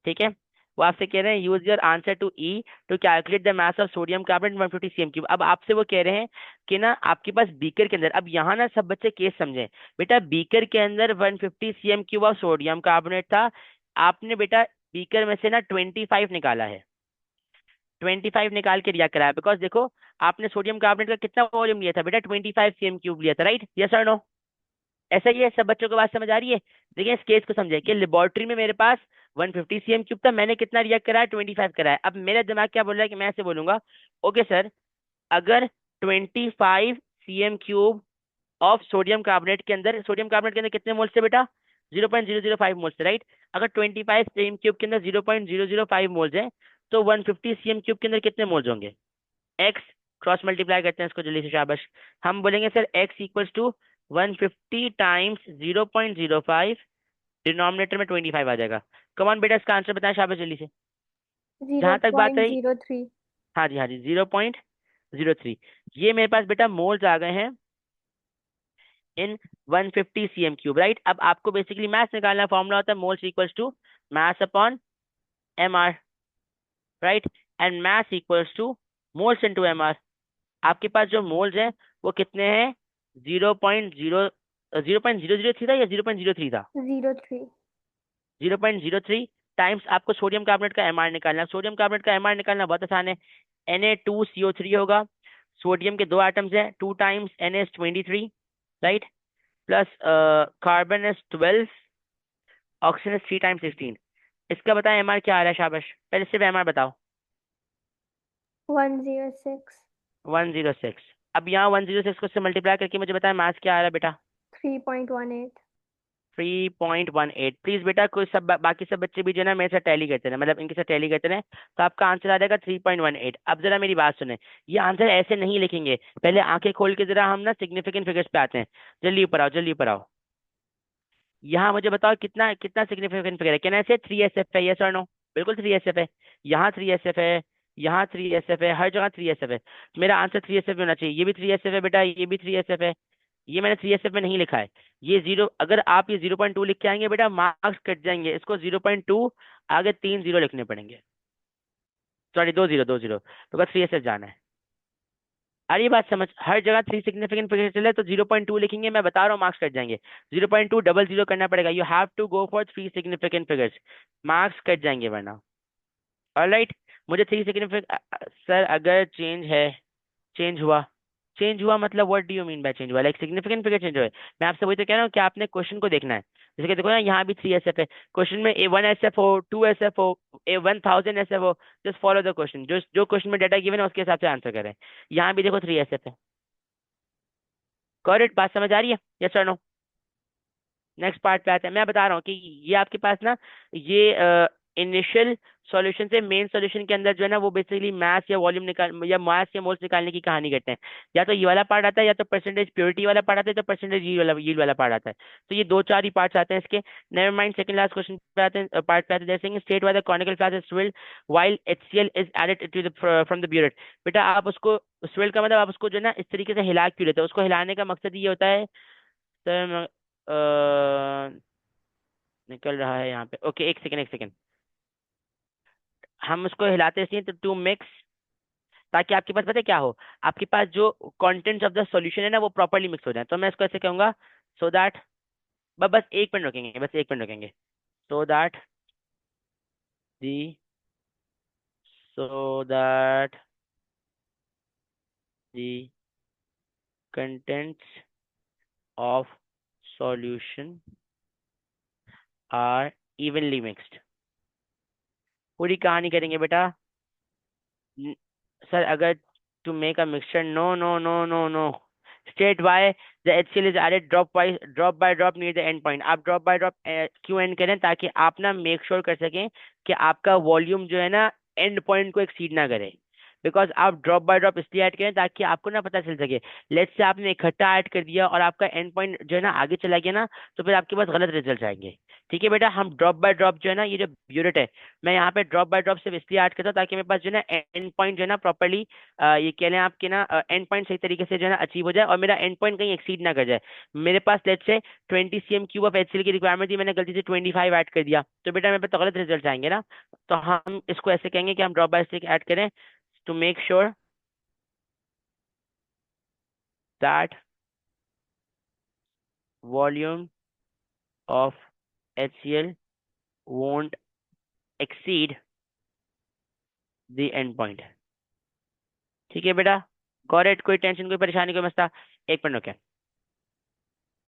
Speaker 1: ठीक है। वो आपसे कह रहे हैं use your answer to E to calculate the mass of sodium carbonate 150 cm³। अब आपसे वो कह रहे हैं कि ना आपके पास बीकर के अंदर, अब यहाँ ना सब बच्चे केस समझे बेटा, बीकर के अंदर 150 cm³ ऑफ सोडियम कार्बोनेट था। आपने बेटा बीकर में से ना 25 निकाला है, 25 निकाल के रिएक्ट कराया, बिकॉज देखो आपने सोडियम कार्बोनेट का कितना वॉल्यूम लिया था बेटा? 25 cm³ लिया था, राइट। यस और नो? ऐसा ही है, सब बच्चों को बात समझ आ रही है? देखिए इस केस को समझे कि लेबोरेटरी में मेरे पास 150 cm³ था, मैंने कितना रिएक्ट कराया? 25 कराया। अब मेरा दिमाग क्या बोल रहा है कि मैं ऐसे बोलूंगा, ओके सर, अगर 25 cm³ ऑफ सोडियम कार्बोनेट के अंदर, सोडियम कार्बोनेट के अंदर कितने मोल्स थे बेटा? 0.005 मोल्स थे, राइट। अगर 25 सीएम क्यूब के अंदर 0.005 मोल्स है, तो 150 सीएम क्यूब के अंदर कितने मोल्स होंगे? एक्स, क्रॉस मल्टीप्लाई करते हैं इसको जल्दी से, शाबाश। हम बोलेंगे sir X equals to 150 times 0.05, denominator में 25 आ जाएगा। कमान बेटा इसका आंसर बताएं शाबाश जल्दी से।
Speaker 2: जीरो
Speaker 1: जहां तक बात
Speaker 2: पॉइंट
Speaker 1: रही,
Speaker 2: जीरो थ्री
Speaker 1: हाँ जी हाँ जी, 0.03। ये मेरे पास बेटा मोल्स आ गए हैं इन 150 सीएम क्यूब, राइट। अब आपको बेसिकली मास निकालना, फॉर्मूला होता है moles equals to mass upon M R, right. And mass equals to moles into M R. आपके पास जो मोल्स हैं वो कितने हैं? 0.003 था या 0.03 था?
Speaker 2: 03
Speaker 1: 0.03 टाइम्स आपको सोडियम कार्बोनेट का एमआर निकालना है। सोडियम कार्बोनेट का एमआर निकालना बहुत आसान है। Na2CO3 होगा, सोडियम के दो एटम्स हैं, 2 times Na is 23, right, plus carbon is 12, oxygen is 3 times 16। इसका बताएं एमआर क्या आ रहा है, शाबाश। पहले सिर्फ एमआर बताओ।
Speaker 2: 106
Speaker 1: 106। अब यहाँ 106 को से मल्टीप्लाई करके मुझे बताएं मास क्या आ रहा है बेटा?
Speaker 2: 3.18
Speaker 1: 3.18। प्लीज बेटा कोई सब बाकी सब बच्चे भी जो है ना मेरे साथ टैली करते हैं, मतलब इनके साथ टैली करते हैं, तो आपका आंसर आ जाएगा 3.18। अब जरा मेरी बात सुने, ये आंसर ऐसे नहीं लिखेंगे, पहले आंखें खोल के जरा हम ना सिग्निफिकेंट फिगर्स पे आते हैं। जल्दी ऊपर आओ, जल्दी ऊपर आओ। यहाँ मुझे बताओ कितना कितना सिग्निफिकेंट फिगर है? कहना ऐसे 3SF है, यस और नो? बिल्कुल 3SF है। यहाँ 3SF है, यहाँ 3SF है, हर जगह 3SF है। मेरा आंसर 3SF होना चाहिए। ये भी 3SF है बेटा, ये भी 3SF है। ये मैंने 3SF में नहीं लिखा है। ये जीरो, अगर आप ये 0.2 लिख के आएंगे बेटा मार्क्स कट जाएंगे। इसको 0.2 आगे 3 जीरो लिखने पड़ेंगे, सॉरी 2 जीरो तो बस 3SF जाना है। अरे ये बात समझ, हर जगह 3 सिग्निफिकेंट फिगर चले तो 0.2 लिखेंगे, मैं बता रहा हूँ मार्क्स कट जाएंगे। 0.2 डबल जीरो करना पड़ेगा। You have to go for 3 significant figures, marks cut जाएंगे वरना। ऑलराइट, मुझे 3 सिग्निफिकेंट सर अगर चेंज है, चेंज हुआ, चेंज हुआ मतलब what do you mean by change हुआ? लाइक सिग्निफिकेंट फिगर चेंज हुआ है? मैं आपसे वही तो कह रहा हूँ कि आपने क्वेश्चन को देखना है। जैसे कि देखो ना, यहाँ भी 3SF है, क्वेश्चन में A1SF हो, 2SF हो, A1000SF हो, जस्ट फॉलो द क्वेश्चन, जो जो क्वेश्चन में डाटा गिवन है उसके हिसाब से आंसर करें। यहाँ भी देखो 3SF है। करेक्ट, बात समझ आ रही है, यस और नो? नेक्स्ट पार्ट पे आते हैं। मैं बता रहा हूँ कि ये आपके पास ना, ये इनिशियल सॉल्यूशन से मेन सॉल्यूशन के अंदर जो है ना वो बेसिकली मास या वॉल्यूम निकाल या मास या मोल्स निकालने की कहानी करते हैं। या तो ये वाला पार्ट आता है, या तो परसेंटेज प्योरिटी वाला पार्ट आता है, तो परसेंटेज यील्ड वाला पार्ट आता है। तो ये दो चार ही पार्ट्स आते हैं इसके। Never mind, second last question पे आते हैं, पार्ट पे आते हैं। जैसे state why the conical flask is swirled while HCl is added to the from the burette. बेटा आप उसको, स्विल्ड का मतलब आप उसको जो है ना इस तरीके से हिला क्यों लेते हो? उसको हिलाने का मकसद ये होता है सर, निकल रहा है यहाँ पे, ओके एक सेकेंड एक सेकेंड। हम उसको हिलाते इसलिए तो टू मिक्स, ताकि आपके पास पता है क्या हो, आपके पास जो कंटेंट्स ऑफ द सॉल्यूशन है ना वो प्रॉपर्ली मिक्स हो जाए। तो मैं इसको ऐसे कहूंगा, सो दैट, बस एक मिनट रुकेंगे, बस एक मिनट रुकेंगे। So that the so that the contents of solution are evenly mixed. पूरी कहानी करेंगे बेटा। सर अगर to make a mixture, no no no no no, state why the HCl is added drop by drop near the end point. आप drop by drop क्यों end करें? ताकि आप ना मेक श्योर कर सकें कि आपका वॉल्यूम जो है ना एंड पॉइंट को एक्सीड ना करे। बिकॉज आप ड्रॉप बाय ड्रॉप इसलिए ऐड करें ताकि आपको ना पता चल सके। लेट्स से आपने इकट्ठा ऐड कर दिया और आपका एंड पॉइंट जो है ना आगे चला गया ना, तो फिर आपके पास गलत रिजल्ट आएंगे। ठीक है बेटा, हम ड्रॉप बाय ड्रॉप जो है ना, ये जो ब्यूरेट है, मैं यहाँ पे ड्रॉप बाय ड्रॉप सिर्फ इसलिए ऐड करता हूँ ताकि मेरे पास जो है ना एंड पॉइंट जो है ना प्रॉपर्ली, ये कह लें आपके ना एंड पॉइंट सही तरीके से जो है ना अचीव हो जाए और मेरा एंड पॉइंट कहीं एक्सीड ना कर जाए। मेरे पास let's say 20 CM cube of HCl की रिक्वायरमेंट थी, मैंने गलती से 25 ऐड कर दिया, तो बेटा मेरे पे तो गलत रिजल्ट आएंगे ना। तो हम इसको ऐसे कहेंगे कि हम ड्रॉप बाय स्टिक ऐड करें to make sure that volume of HCl won't exceed the end point। ठीक है बेटा, कॉरेक्ट, कोई टेंशन कोई परेशानी कोई मसला? एक मिनट, ओके,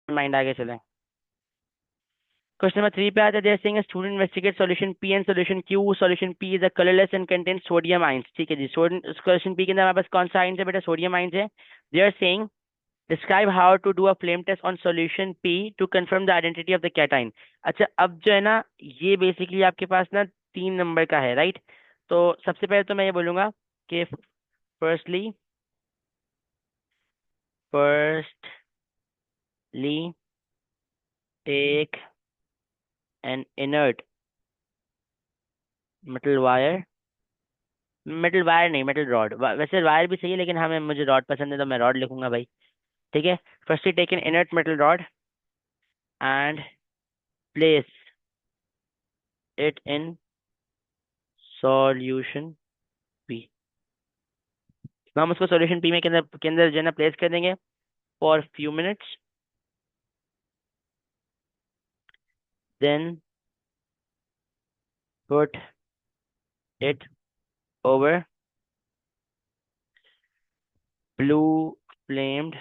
Speaker 1: माइंड आगे चले। क्वेश्चन नंबर 3 पे आता है, they're saying student investigate solution P and solution Q। Solution P is a colourless and contains sodium ions. ठीक है जी, सोडियम सॉल्यूशन P के अंदर हमारे पास कौन सा आयंस है बेटा? सोडियम आयंस है। They're saying describe how to do a flame test on solution P to confirm the identity of the cation. अच्छा, अब जो है ना, ये बेसिकली आपके पास ना 3 नंबर का है, राइट। तो सबसे पहले तो मैं ये बोलूंगा कि firstly take an inert metal wire, metal wire नहीं, मेटल रॉड, वैसे वायर भी सही है लेकिन हमें मुझे रॉड पसंद है तो मैं रॉड लिखूंगा भाई। ठीक है। Firstly take an inert metal rod and place it in solution P. हम उसको सॉल्यूशन पी में के अंदर जो है ना प्लेस कर देंगे for few minutes. Then put it over blue flamed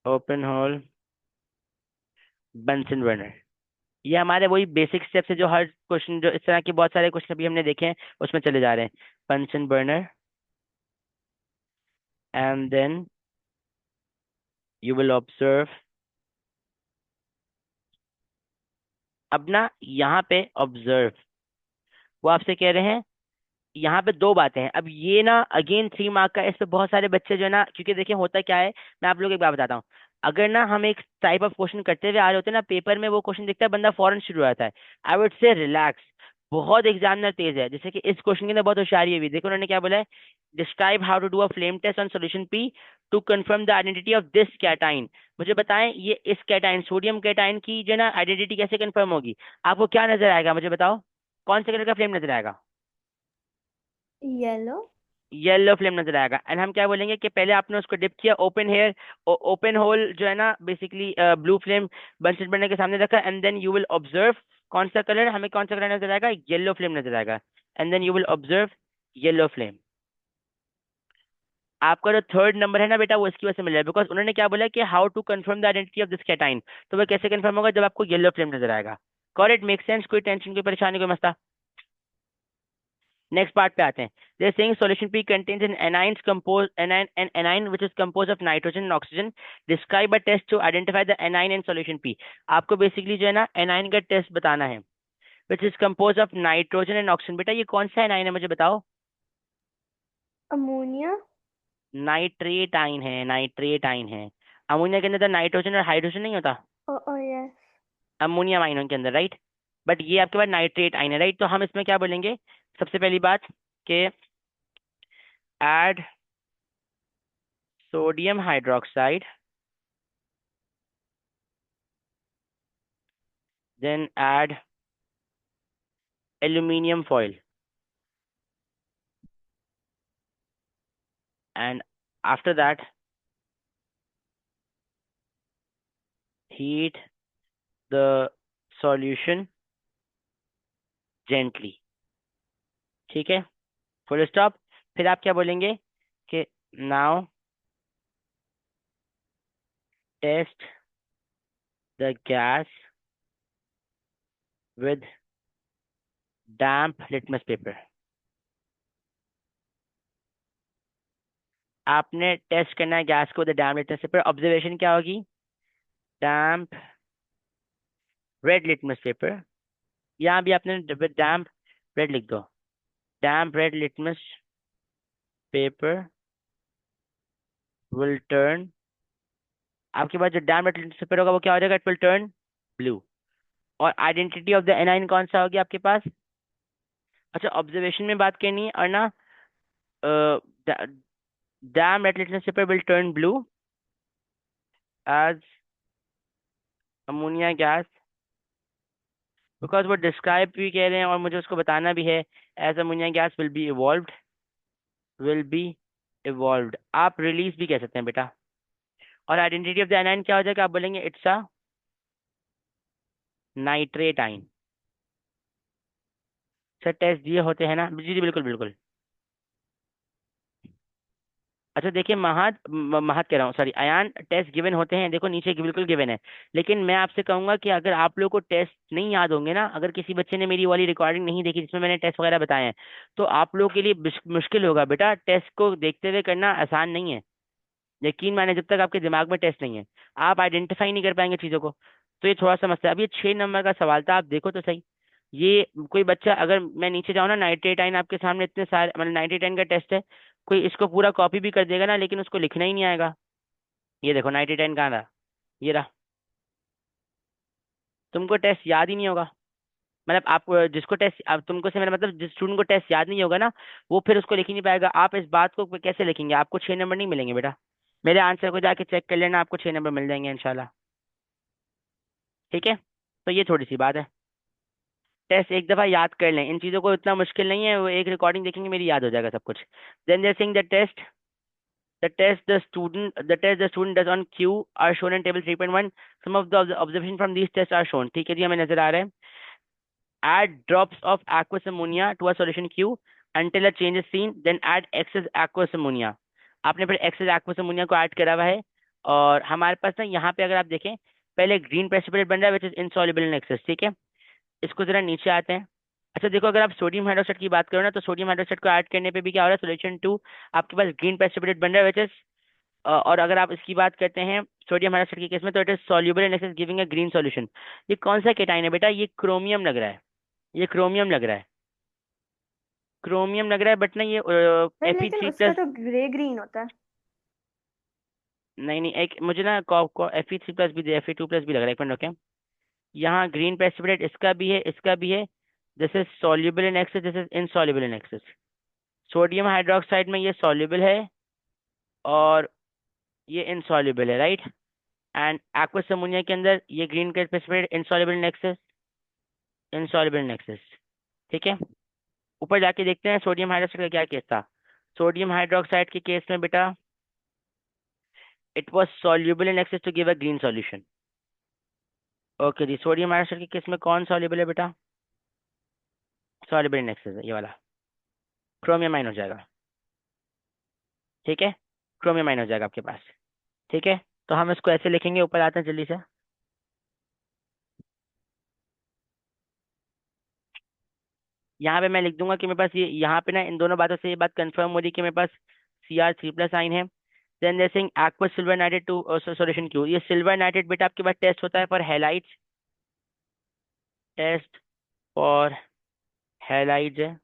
Speaker 1: open hole Bunsen burner. ये हमारे वही बेसिक स्टेप्स है जो हर क्वेश्चन, जो इस तरह के बहुत सारे क्वेश्चन अभी हमने देखे हैं उसमें चले जा रहे हैं। Bunsen burner and then you will observe. अब ना यहाँ पे ऑब्जर्व, वो आपसे कह रहे हैं यहाँ पे 2 बातें हैं। अब ये ना अगेन 3 मार्क का है, इस पे बहुत सारे बच्चे जो है ना, क्योंकि देखिए होता क्या है, मैं आप लोग एक बात बताता हूँ। अगर ना हम एक टाइप ऑफ क्वेश्चन करते हुए आ रहे होते हैं ना, पेपर में वो क्वेश्चन दिखता है, बंदा फौरन शुरू हो जाता है। आई वुड से रिलैक्स। बहुत एग्जामिनर तेज है, जैसे कि इस क्वेश्चन के अंदर बहुत होशियारी है भी। देखो उन्होंने क्या बोला है, describe how to do a flame test on solution P to confirm the identity of this cation. मुझे बताएं ये इस कैटाइन, सोडियम कैटाइन की जो है ना आइडेंटिटी कैसे कंफर्म होगी। आपको क्या नजर आएगा मुझे बताओ, कौन से कलर का फ्लेम नजर आएगा।
Speaker 2: येलो।
Speaker 1: येलो फ्लेम नजर आएगा। एंड हम क्या बोलेंगे कि पहले आपने उसको डिप किया, ओपन हेयर ओपन होल जो है ना बेसिकली ब्लू फ्लेम बंचेस बनने के सामने रखा, and then you will observe कौन सा कलर, हमें कौन सा कलर नजर आएगा, येलो फ्लेम नजर आएगा। And then you will observe yellow flame. आपका जो 3rd नंबर है ना बेटा, वो इसकी वजह से मिल रहा है, बिकॉज उन्होंने क्या बोला कि how to confirm the identity of this cation. तो वह कैसे कंफर्म होगा, जब आपको येलो फ्लेम नजर आएगा। करेक्ट, मेक सेंस, कोई टेंशन कोई परेशानी कोई मसला। नेक्स्ट पार्ट पे आते हैं। They saying solution P contains an anions compose anion an anion which is compose of nitrogen and oxygen. Describe a test to identify the anion in solution P. आपको basically जो है ना anion का test बताना है, which is compose of nitrogen and oxygen. बेटा ये कौन सा एनाइन है मुझे बताओ।
Speaker 2: अमोनिया।
Speaker 1: नाइट्रेट आइन है, नाइट्रेट आइन है। अमोनिया के अंदर तो नाइट्रोजन और हाइड्रोजन नहीं होता,
Speaker 2: ओ ओ यस।
Speaker 1: अमोनियम आइनों के अंदर, राइट। बट ये आपके पास नाइट्रेट आइन है, राइट। तो हम इसमें क्या बोलेंगे, सबसे पहली बात कि add sodium hydroxide, then add aluminium foil, and after that heat the solution gently। ठीक है, फुल स्टॉप। फिर आप क्या बोलेंगे कि now test the gas with damp litmus paper. आपने टेस्ट करना है गैस को with damp litmus paper. Observation क्या होगी, डैम्प रेड लिटमस पेपर। यहाँ भी आपने विद डैम्प रेड लिख दो, damp red litmus paper will turn. आपके पास जो डैम पेपर होगा वो क्या हो जाएगा, इट विल टर्न ब्लू। और आइडेंटिटी ऑफ द एनाइन कौन सा होगी आपके पास। अच्छा, ऑब्जर्वेशन में बात करनी है और ना, damp red litmus paper will turn blue as ammonia gas, because वो डिस्क्राइब भी कह रहे हैं और मुझे उसको बताना भी है। As ammonia gas will be evolved, will be evolved. आप रिलीज भी कह सकते हैं बेटा। और आइडेंटिटी ऑफ द एनाइन क्या हो जाएगा, आप बोलेंगे इट्स अ नाइट्रेट आइन। सर टेस्ट दिए होते हैं ना, जी जी बिल्कुल बिल्कुल। अच्छा देखिए महत कह रहा हूँ, सॉरी अयान, टेस्ट गिवन होते हैं, देखो नीचे बिल्कुल गिवन है। लेकिन मैं आपसे कहूंगा कि अगर आप लोग को टेस्ट नहीं याद होंगे ना, अगर किसी बच्चे ने मेरी वाली रिकॉर्डिंग नहीं देखी जिसमें मैंने टेस्ट वगैरह बताए हैं, तो आप लोग के लिए मुश्किल होगा बेटा, टेस्ट को देखते हुए करना आसान नहीं है। यकीन माने जब तक आपके दिमाग में टेस्ट नहीं है, आप आइडेंटिफाई नहीं कर पाएंगे चीज़ों को। तो ये थोड़ा समस्या है। अब ये 6 नंबर का सवाल था, आप देखो तो सही। ये कोई बच्चा, अगर मैं नीचे जाऊँ ना, 98 आपके सामने इतने सारे, मतलब 98 का टेस्ट है, कोई इसको पूरा कॉपी भी कर देगा ना, लेकिन उसको लिखना ही नहीं आएगा। ये देखो 98 कहाँ रहा, ये रहा। तुमको टेस्ट याद ही नहीं होगा, मतलब आप जिसको टेस्ट, अब तुमको से मेरा मतलब जिस स्टूडेंट को टेस्ट याद नहीं होगा ना, वो फिर उसको लिख ही नहीं पाएगा। आप इस बात को कैसे लिखेंगे? आपको 6 नंबर नहीं मिलेंगे बेटा। मेरे आंसर को जाके चेक कर लेना, आपको 6 नंबर मिल जाएंगे इंशाल्लाह। ठीक है, तो ये थोड़ी सी बात है। टेस्ट एक दफा याद कर लें, इन चीज़ों को इतना मुश्किल नहीं है, वो एक रिकॉर्डिंग देखेंगे मेरी याद हो जाएगा सब कुछ। Then they saying the test the student does on Q are shown in table 3.1. Some of the observation from these tests are shown. ठीक है जी, हमें नजर आ रहा है। Add drops of aqueous ammonia to a solution Q until a change is seen, then add excess aqueous ammonia. आपने फिर excess aqueous ammonia को add करा हुआ है, और हमारे पास ना यहाँ पे अगर आप देखें, पहले ग्रीन प्रेसिपिटेट बन रहा है which is insoluble in excess। ठीक है, इसको जरा नीचे आते हैं। अच्छा देखो, अगर आप सोडियम हाइड्रोक्साइड की बात करो ना, तो सोडियम हाइड्रोक्साइड को ऐड करने पे भी क्या हो रहा है, सोल्यूशन 2 आपके पास ग्रीन प्रेसिपिटेट बन रहा है विच इज, और अगर आप इसकी बात करते हैं सोडियम हाइड्रोक्साइड के केस में, तो it is soluble in access giving a green solution. ये कौन सा केटाइन है बेटा? ये क्रोमियम लग रहा है, ये क्रोमियम लग रहा है, क्रोमियम लग रहा है, बट ना ये
Speaker 2: सर
Speaker 1: एफ ई
Speaker 2: लेकिन
Speaker 1: थ्री
Speaker 2: उसका
Speaker 1: प्लस
Speaker 2: तो ग्रे ग्रीन होता है।
Speaker 1: नहीं नहीं, एक मुझे ना Fe3+ भी, Fe2+ भी लग रहा है, एक मिनट ओके। यहाँ ग्रीन प्रेसिपिटेट इसका भी है, इसका भी है। This is soluble in access, this is insoluble in excess. Sodium hydroxide में ये सॉल्युबल है, और ये इनसॉल्युबल है, राइट। एंड एक्वस अमोनिया के अंदर ये green precipitate insoluble in excess, insoluble in excess. ठीक है, ऊपर जाके देखते हैं सोडियम हाइड्रोक्साइड का क्या केस था। सोडियम हाइड्रोक्साइड के केस में बेटा, it was soluble in excess to give a green solution. Okay जी, सोडियम हाइड्रोक्साइड के केस में कौन सॉल्युबल है बेटा? सॉल्युबल इन एक्सेस है ये वाला, क्रोमियम आयन हो जाएगा। ठीक है, क्रोमियम आयन हो जाएगा आपके पास। ठीक है, तो हम इसको ऐसे लिखेंगे, ऊपर आते हैं जल्दी से। यहाँ पे मैं लिख दूंगा कि मेरे पास ये, यहाँ पे ना इन दोनों बातों से ये बात कंफर्म हो रही कि मेरे पास Cr3+ आइन है। Then they're saying aqueous silver nitrate to solution Q. ये सिल्वर नाइट्रेट बेटा आपके पास टेस्ट होता है for halides, test for halides है।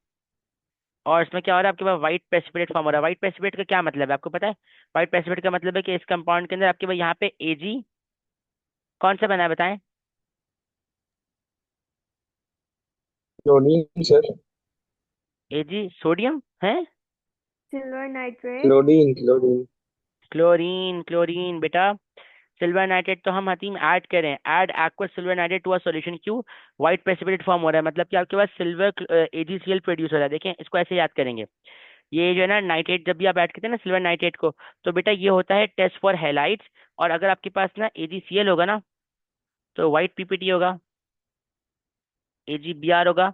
Speaker 1: और इसमें क्या हो रहा है, आपके पास व्हाइट प्रेसिपिटेट फॉर्म हो रहा है। व्हाइट प्रेसिपिटेट का क्या मतलब है आपको पता है? व्हाइट प्रेसिपिटेट का मतलब है कि इस कंपाउंड के अंदर आपके पास यहाँ पे Ag कौन सा बना है बताएं?
Speaker 5: Chlorine sir.
Speaker 1: Ag सोडियम है,
Speaker 2: silver nitrate.
Speaker 5: Chlorine chlorine.
Speaker 1: Chlorine, chlorine बेटा। सिल्वर नाइट्रेट तो हम हतीम ऐड करें, add aqueous silver nitrate to a solution Q, white precipitate form हो रहा है, मतलब कि आपके पास सिल्वर AgCl प्रोड्यूस हो रहा है। देखें इसको ऐसे याद करेंगे, ये जो है ना नाइट्रेट, जब भी आप ऐड करते हैं ना सिल्वर नाइट्रेट को, तो बेटा ये होता है टेस्ट फॉर हैलाइड्स। और अगर आपके पास ना AgCl होगा ना, तो व्हाइट PPT होगा, AgBr होगा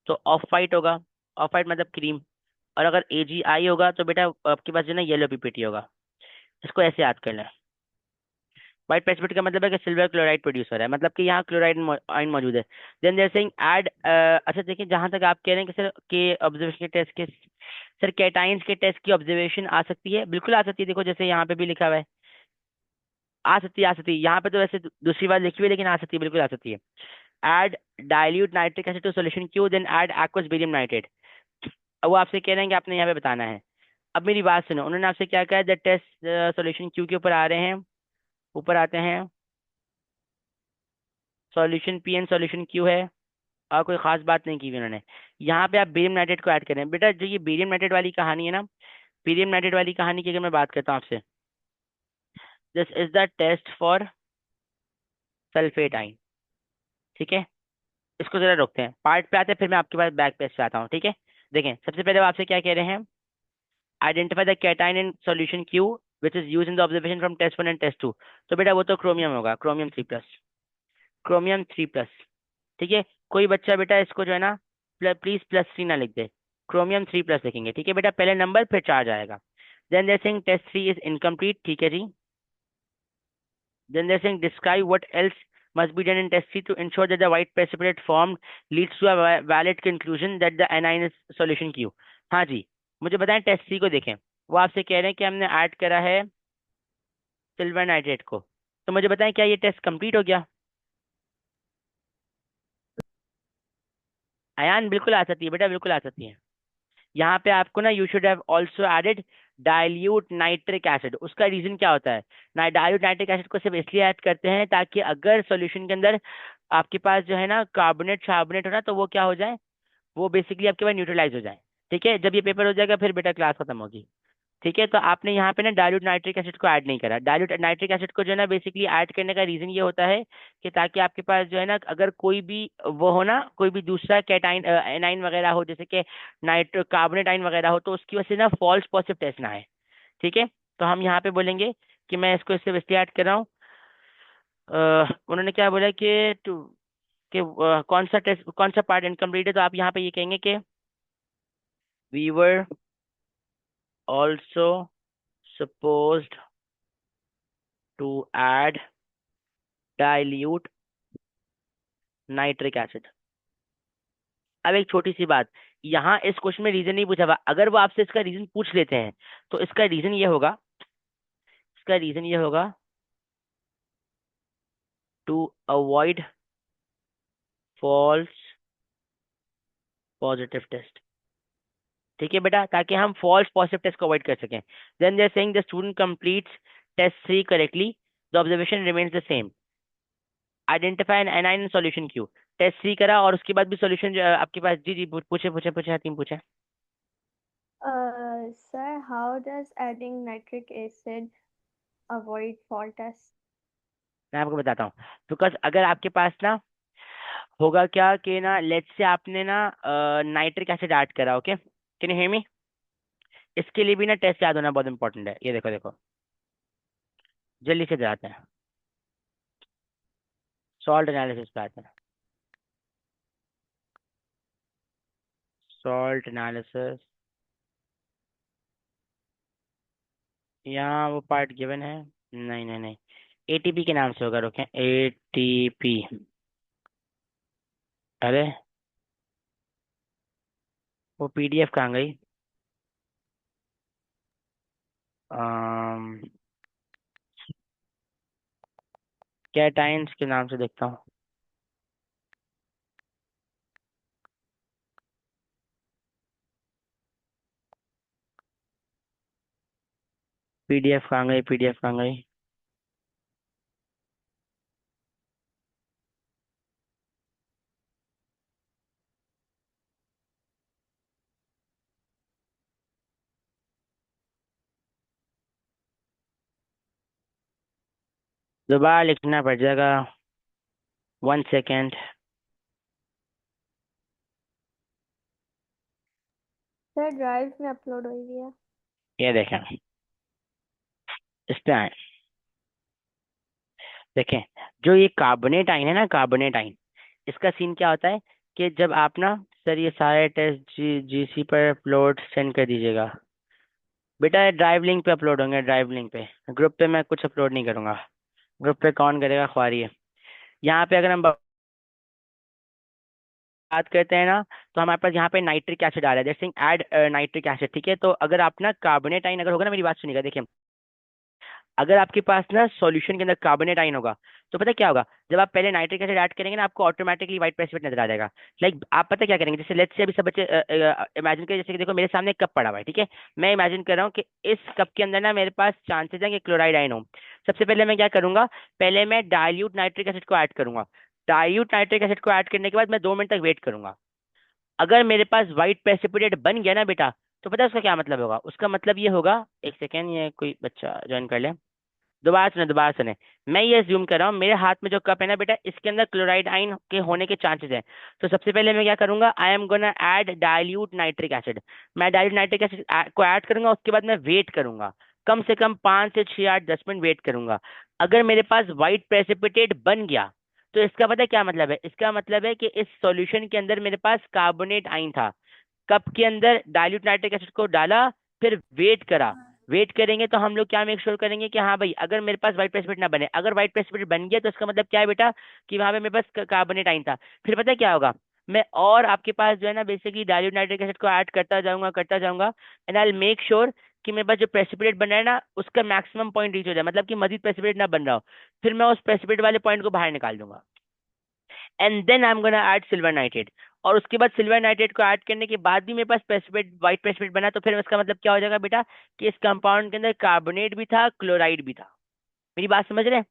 Speaker 1: तो ऑफ वाइट होगा, ऑफ वाइट मतलब क्रीम। और अगर AgI होगा तो बेटा आपके पास जो है ना येलो PPT होगा। इसको ऐसे याद कर लें। व्हाइट प्रेसिपिटेट का मतलब है कि सिल्वर क्लोराइड प्रोड्यूस हो रहा है, मतलब कि यहाँ क्लोराइड आयन मौजूद है। देन देयर सेइंग ऐड, अच्छा देखिए, जहाँ तक आप कह रहे हैं कि सर के ऑब्जर्वेशन के टेस्ट के, सर कैटाइंस के टेस्ट की ऑब्जर्वेशन आ सकती है, बिल्कुल आ सकती है। देखो जैसे यहाँ पे भी लिखा हुआ है, आ सकती है, आ सकती है। यहाँ पे तो वैसे दूसरी बार लिखी हुई है, लेकिन आ सकती है, बिल्कुल आ सकती है। Add dilute nitric acid to solution Q, then add aqueous barium nitrate. अब वो आपसे कह रहे हैं कि आपने यहाँ पे बताना है। अब मेरी बात सुनो, उन्होंने आपसे क्या कहा है, द टेस्ट सोल्यूशन क्यू के ऊपर आ रहे हैं, ऊपर आते हैं, सॉल्यूशन PN सॉल्यूशन क्यू है, और कोई खास बात नहीं की हुई उन्होंने। यहाँ पे आप बेरियम नाइट्रेट को ऐड करें बेटा। जो ये बेरियम नाइट्रेट वाली कहानी है ना, बेरियम नाइट्रेट वाली कहानी की अगर मैं बात करता हूँ आपसे, this is the test for sulphate ion. ठीक है, इसको जरा रोकते हैं, पार्ट पे आते हैं, फिर मैं आपके पास बैक पेज पे आता हूँ। ठीक है, देखें सबसे पहले वो आपसे क्या कह रहे हैं, identify the cation in solution Q which is use in the observation from test 1 and test 2। तो बेटा वो तो क्रोमियम होगा, क्रोमियम 3+, क्रोमियम 3+। ठीक है, कोई बच्चा बेटा इसको जो है ना प्लीज +3 ना लिख दे, क्रोमियम 3+ लिखेंगे। ठीक है बेटा, पहले नंबर फिर चार्ज आएगा। Then they're saying test 3 is incomplete. ठीक है जी. Then they're saying describe what else must be done in test 3 to ensure that the white precipitate formed leads to a valid conclusion that the anion is solution Q. हाँ जी, मुझे बताएं test 3 को देखें. वो आपसे कह रहे हैं कि हमने ऐड करा है सिल्वर नाइट्रेट को. तो मुझे बताएं क्या ये टेस्ट कंप्लीट हो गया? अयान बिल्कुल आ सकती है बेटा, बिल्कुल आ सकती है. यहाँ पे आपको ना you should have also added dilute nitric acid. उसका रीजन क्या होता है? डाइल्यूट नाइट्रिक एसिड को सिर्फ इसलिए ऐड करते हैं ताकि अगर सॉल्यूशन के अंदर आपके पास जो है ना कार्बोनेट शार्बोनेट हो ना, तो वो क्या हो जाए, वो बेसिकली आपके पास न्यूट्रलाइज हो जाए. ठीक है, जब ये पेपर हो जाएगा फिर बेटा क्लास खत्म होगी. ठीक है, तो आपने यहाँ पे ना डाइल्यूट नाइट्रिक एसिड को ऐड नहीं करा. डाइल्यूट नाइट्रिक एसिड को जो है ना बेसिकली ऐड करने का रीजन ये होता है कि ताकि आपके पास जो है ना अगर कोई भी वो हो ना, कोई भी दूसरा कैटाइन एनाइन वगैरह हो, जैसे कि नाइट्रो कार्बोनेट आइन वगैरह हो, तो उसकी वजह से ना फॉल्स पॉजिटिव टेस्ट ना आए. ठीक है, तो हम यहाँ पे बोलेंगे कि मैं इसको इससे इसलिए ऐड कर रहा हूँ. उन्होंने क्या बोला कि कौन सा टेस्ट, कौन सा पार्ट इनकम्प्लीट है, तो आप यहाँ पे ये कहेंगे कि we were also supposed to add dilute nitric acid. अब एक छोटी सी बात, यहाँ इस क्वेश्चन में रीजन नहीं पूछा हुआ. अगर वो आपसे इसका रीजन पूछ लेते हैं तो इसका रीजन ये होगा, इसका रीजन ये होगा to avoid false positive test. ठीक है बेटा, ताकि हम फॉल्स पॉजिटिव टेस्ट को अवॉइड कर सकें. Then they are saying the student completes test 3 correctly, the observation remains the same. Identify an anion solution Q. Test 3 करा और उसके बाद भी सॉल्यूशन जो आपके पास. जी जी पूछे पूछे पूछे हतीम पूछे.
Speaker 2: Sir, how does adding nitric acid avoid fall test?
Speaker 1: मैं आपको बताता हूँ. बिकॉज अगर आपके पास ना होगा क्या कि ना लेट्स से आपने ना नाइट्रिक एसिड ऐड करा. Okay, can you hear me? इसके लिए भी ना टेस्ट याद होना बहुत इंपॉर्टेंट है. ये देखो देखो, जल्दी से जाते हैं, सॉल्ट एनालिसिस पे आते हैं. सॉल्ट एनालिसिस, यहाँ वो पार्ट गिवन है. नहीं नहीं नहीं, एटीपी के नाम से होगा. रोकें, एटीपी. अरे वो पीडीएफ कहाँ गई? कैटाइंस के नाम से देखता हूँ. पीडीएफ कहाँ गई, पीडीएफ कहाँ गई? दोबारा लिखना पड़ जाएगा. 1 सेकेंड.
Speaker 2: Sir, drive में upload हो गया.
Speaker 1: ये देखें, इस पे आए. देखें, जो ये कार्बोनेट आइन है ना, कार्बोनेट आइन, इसका सीन क्या होता है कि जब आप ना, सर ये सारे टेस्ट जीसी पर अपलोड सेंड कर दीजिएगा. बेटा ड्राइव लिंक पे अपलोड होंगे, ड्राइव लिंक पे. ग्रुप पे मैं कुछ अपलोड नहीं करूँगा. ग्रुप पे कौन करेगा, ख्वारी है. यहाँ पे अगर हम बात करते हैं ना, तो हमारे पास यहाँ पे नाइट्रिक एसिड आ रहा है. जैसे ऐड नाइट्रिक एसिड. ठीक है, तो अगर आप ना कार्बोनेट आइन अगर होगा ना, मेरी बात सुनिएगा. देखिए, अगर आपके पास ना सॉल्यूशन के अंदर कार्बोनेट आइन होगा तो पता क्या होगा, जब आप पहले नाइट्रिक एसिड ऐड करेंगे ना, आपको ऑटोमेटिकली व्हाइट प्रेसिपिटेट नजर आ जाएगा. लाइक आप पता क्या करेंगे, जैसे लेट्स से अभी सब बच्चे इमेजिन करें, जैसे कि देखो मेरे सामने एक कप पड़ा हुआ है. ठीक है, मैं इमेजिन कर रहा हूँ कि इस कप के अंदर ना मेरे पास चांसेस है कि क्लोराइड आइन हो. सबसे पहले मैं क्या करूंगा, पहले मैं डाइल्यूट नाइट्रिक एसिड को ऐड करूंगा. डाइल्यूट नाइट्रिक एसिड को ऐड करने के बाद मैं 2 मिनट तक वेट करूंगा. अगर मेरे पास व्हाइट प्रेसिपिटेट बन गया ना बेटा, तो पता है उसका क्या मतलब होगा? उसका मतलब ये होगा, 1 सेकेंड, ये कोई बच्चा ज्वाइन कर ले. दोबारा सुने, दोबारा सुने. मैं ये ज्यूम कर रहा हूँ, मेरे हाथ में जो कप है ना बेटा, इसके अंदर क्लोराइड आइन के होने के चांसेस हैं. तो सबसे पहले मैं क्या करूंगा, आई am gonna add dilute nitric acid. मैं डाइल्यूट नाइट्रिक एसिड को ऐड करूंगा, उसके बाद मैं वेट करूंगा, कम से कम 5 से 6 8 10 मिनट वेट करूंगा. अगर मेरे पास व्हाइट प्रेसिपिटेट बन गया तो इसका पता है क्या मतलब है? इसका मतलब है कि इस सॉल्यूशन के अंदर मेरे पास कार्बोनेट आइन था. कप के अंदर डाइल्यूट नाइट्रिक एसिड को डाला, फिर वेट करा, वेट करेंगे तो हम लोग क्या मेक श्योर करेंगे कि हाँ भाई अगर मेरे पास व्हाइट प्रेसिपिटेट ना बने, अगर व्हाइट प्रेसिपिटेट बन गया तो इसका मतलब क्या है बेटा कि वहां पे मेरे पास कार्बोनेट आइन था। फिर पता है क्या होगा, मैं और आपके पास जो है ना बेसिकली डाइल्यूट नाइट्रिक एसिड को ऐड करता जाऊंगा एंड आई मेक श्योर कि मेरे पास जो प्रेसिपिटेट बन रहा है ना उसका मैक्सिमम पॉइंट रीच हो जाए, मतलब कि मजीद प्रेसिपिटेट ना बन रहा हो। फिर मैं उस प्रेसिपिटेट वाले पॉइंट को बाहर निकाल दूंगा and then I am gonna add silver nitrate. और उसके बाद सिल्वर नाइट्रेट को ऐड करने के बाद भी मेरे पास प्रेसिपिटेट व्हाइट प्रेसिपिटेट बना, तो फिर उसका मतलब क्या हो जाएगा बेटा कि इस कंपाउंड के अंदर कार्बोनेट भी था, क्लोराइड भी था। मेरी बात समझ रहे हैं?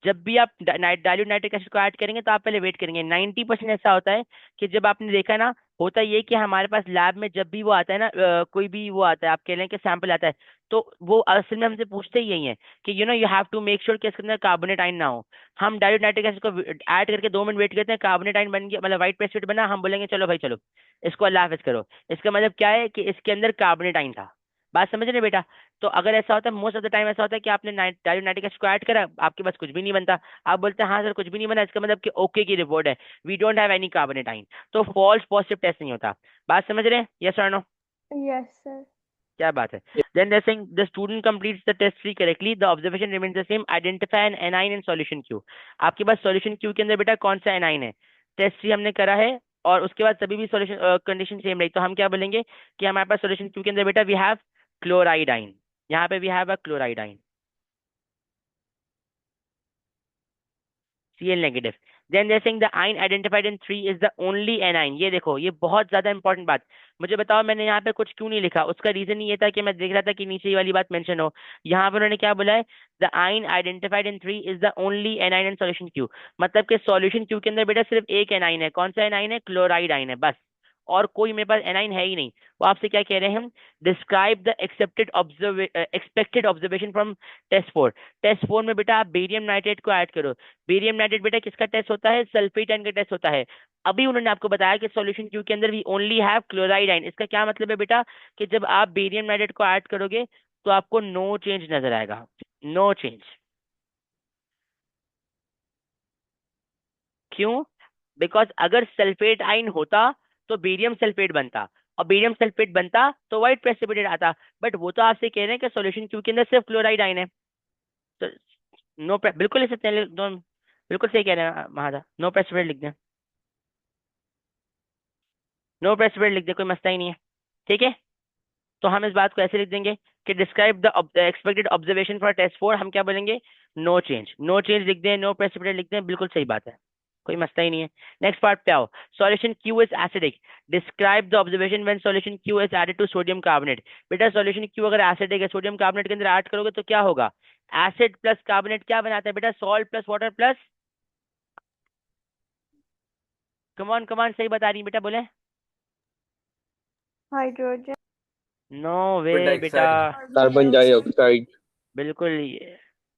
Speaker 1: जब भी आप डाइल्यूट नाइट्रिक एसिड को ऐड करेंगे तो आप पहले वेट करेंगे। 90% ऐसा होता है कि जब आपने देखा ना, होता ये कि हमारे पास लैब में जब भी वो आता है ना, कोई भी वो आता है, आप कह रहे हैं कि सैंपल आता है, तो वो असल में हमसे पूछते ही यही है कि you have to make sure कि इसके अंदर कार्बोनेट आइन ना हो। हम डाइल्यूट नाइट्रिक एसिड को ऐड करके 2 मिनट वेट करते हैं, कार्बोनेट आइन बन गया, मतलब व्हाइट प्रेसिपिटेट बना, हम बोलेंगे चलो भाई चलो इसको अल्लाह हाफिज करो। इसका मतलब क्या है कि इसके अंदर कार्बोनेट आइन था। बात समझ रहे बेटा? तो अगर ऐसा होता है, मोस्ट ऑफ द टाइम ऐसा होता है कि आपने डाइल्यूट नाइट्रिक एसिड को ऐड करा, आपके पास कुछ भी नहीं बनता, आप बोलते हैं हाँ सर कुछ भी नहीं बना, इसका मतलब कि ओके की रिपोर्ट है, we don't have any carbonate ion, तो फॉल्स पॉजिटिव टेस्ट नहीं होता। बात समझ रहे हैं? यस और नो?
Speaker 2: Yes, sir.
Speaker 1: क्या बात है? Then they're saying the student completes the test 3 correctly, the observation remains the same, identify an anion in solution Q। आपके पास solution Q के अंदर बेटा कौन सा एनाइन है? टेस्ट 3 हमने करा है और उसके बाद सभी भी सॉल्यूशन कंडीशन सेम रही, तो हम क्या बोलेंगे कि हमारे पास सॉल्यूशन Q के अंदर बेटा वी हैव क्लोराइड आइन, यहाँ पे we have a chloride ion, Cl negative। Then they're saying the ion identified in 3 is the only anion। ये देखो ये बहुत ज्यादा इंपॉर्टेंट बात। मुझे बताओ मैंने यहाँ पे कुछ क्यों नहीं लिखा, उसका रीजन ये था कि मैं देख रहा था कि नीचे ये वाली बात मेंशन हो। यहाँ पे उन्होंने क्या बोला है, द आइन identified in 3 is the only A9 in solution Q. मतलब कि सॉल्यूशन क्यू के अंदर बेटा सिर्फ एक एनाइन है, कौन सा एनाइन है? क्लोराइड आइन है बस, और कोई मेरे पास एनाइन है ही नहीं। वो आपसे क्या कह रहे हैं हम, describe the expected observation from test 4। Test 4 में बेटा आप बेरियम नाइट्रेट को ऐड करो। बेरियम नाइट्रेट बेटा किसका टेस्ट होता है? सल्फेट आयन का टेस्ट होता है। अभी उन्होंने आपको बताया कि सॉल्यूशन क्यू के अंदर we only have chloride ion. इसका क्या मतलब है बेटा कि जब आप बेरियम नाइट्रेट को ऐड करोगे तो आपको नो चेंज नजर आएगा, नो चेंज। क्यों? बिकॉज अगर सल्फेट आयन होता तो बेरियम सल्फेट बनता, और बेरियम सल्फेट बनता तो व्हाइट प्रेसिपिटेट आता। बट वो तो आपसे कह रहे हैं कि सॉल्यूशन क्यू के अंदर सिर्फ क्लोराइड आयन है, तो नो बिल्कुल लिख सकते हैं, बिल्कुल सही कह रहे हैं महादा, नो प्रेसिपिटेट लिख दें, नो प्रेसिपिटेट लिख दें, कोई मसला ही नहीं है। ठीक है, तो हम इस बात को ऐसे लिख देंगे कि describe the expected observation for test 4, हम क्या बोलेंगे? नो चेंज, नो चेंज लिख दें, नो प्रेसिपिटेट लिख दें, बिल्कुल सही बात है, कोई मसला ही नहीं है। नेक्स्ट पार्ट पे आओ, solution Q is acidic, describe the observation when solution Q is added to sodium carbonate. बेटा सॉल्यूशन क्यू अगर एसिडिक है, सोडियम कार्बोनेट के अंदर ऐड करोगे तो क्या होगा? एसिड प्लस कार्बोनेट क्या बनाता है बेटा? Salt plus water plus, come on come on सही बता रही है बेटा, बोले।
Speaker 2: Hydrogen
Speaker 1: नो वे
Speaker 4: कार्बन
Speaker 1: बेटा,
Speaker 4: डाइऑक्साइड।
Speaker 5: Carbon dioxide.
Speaker 1: बिल्कुल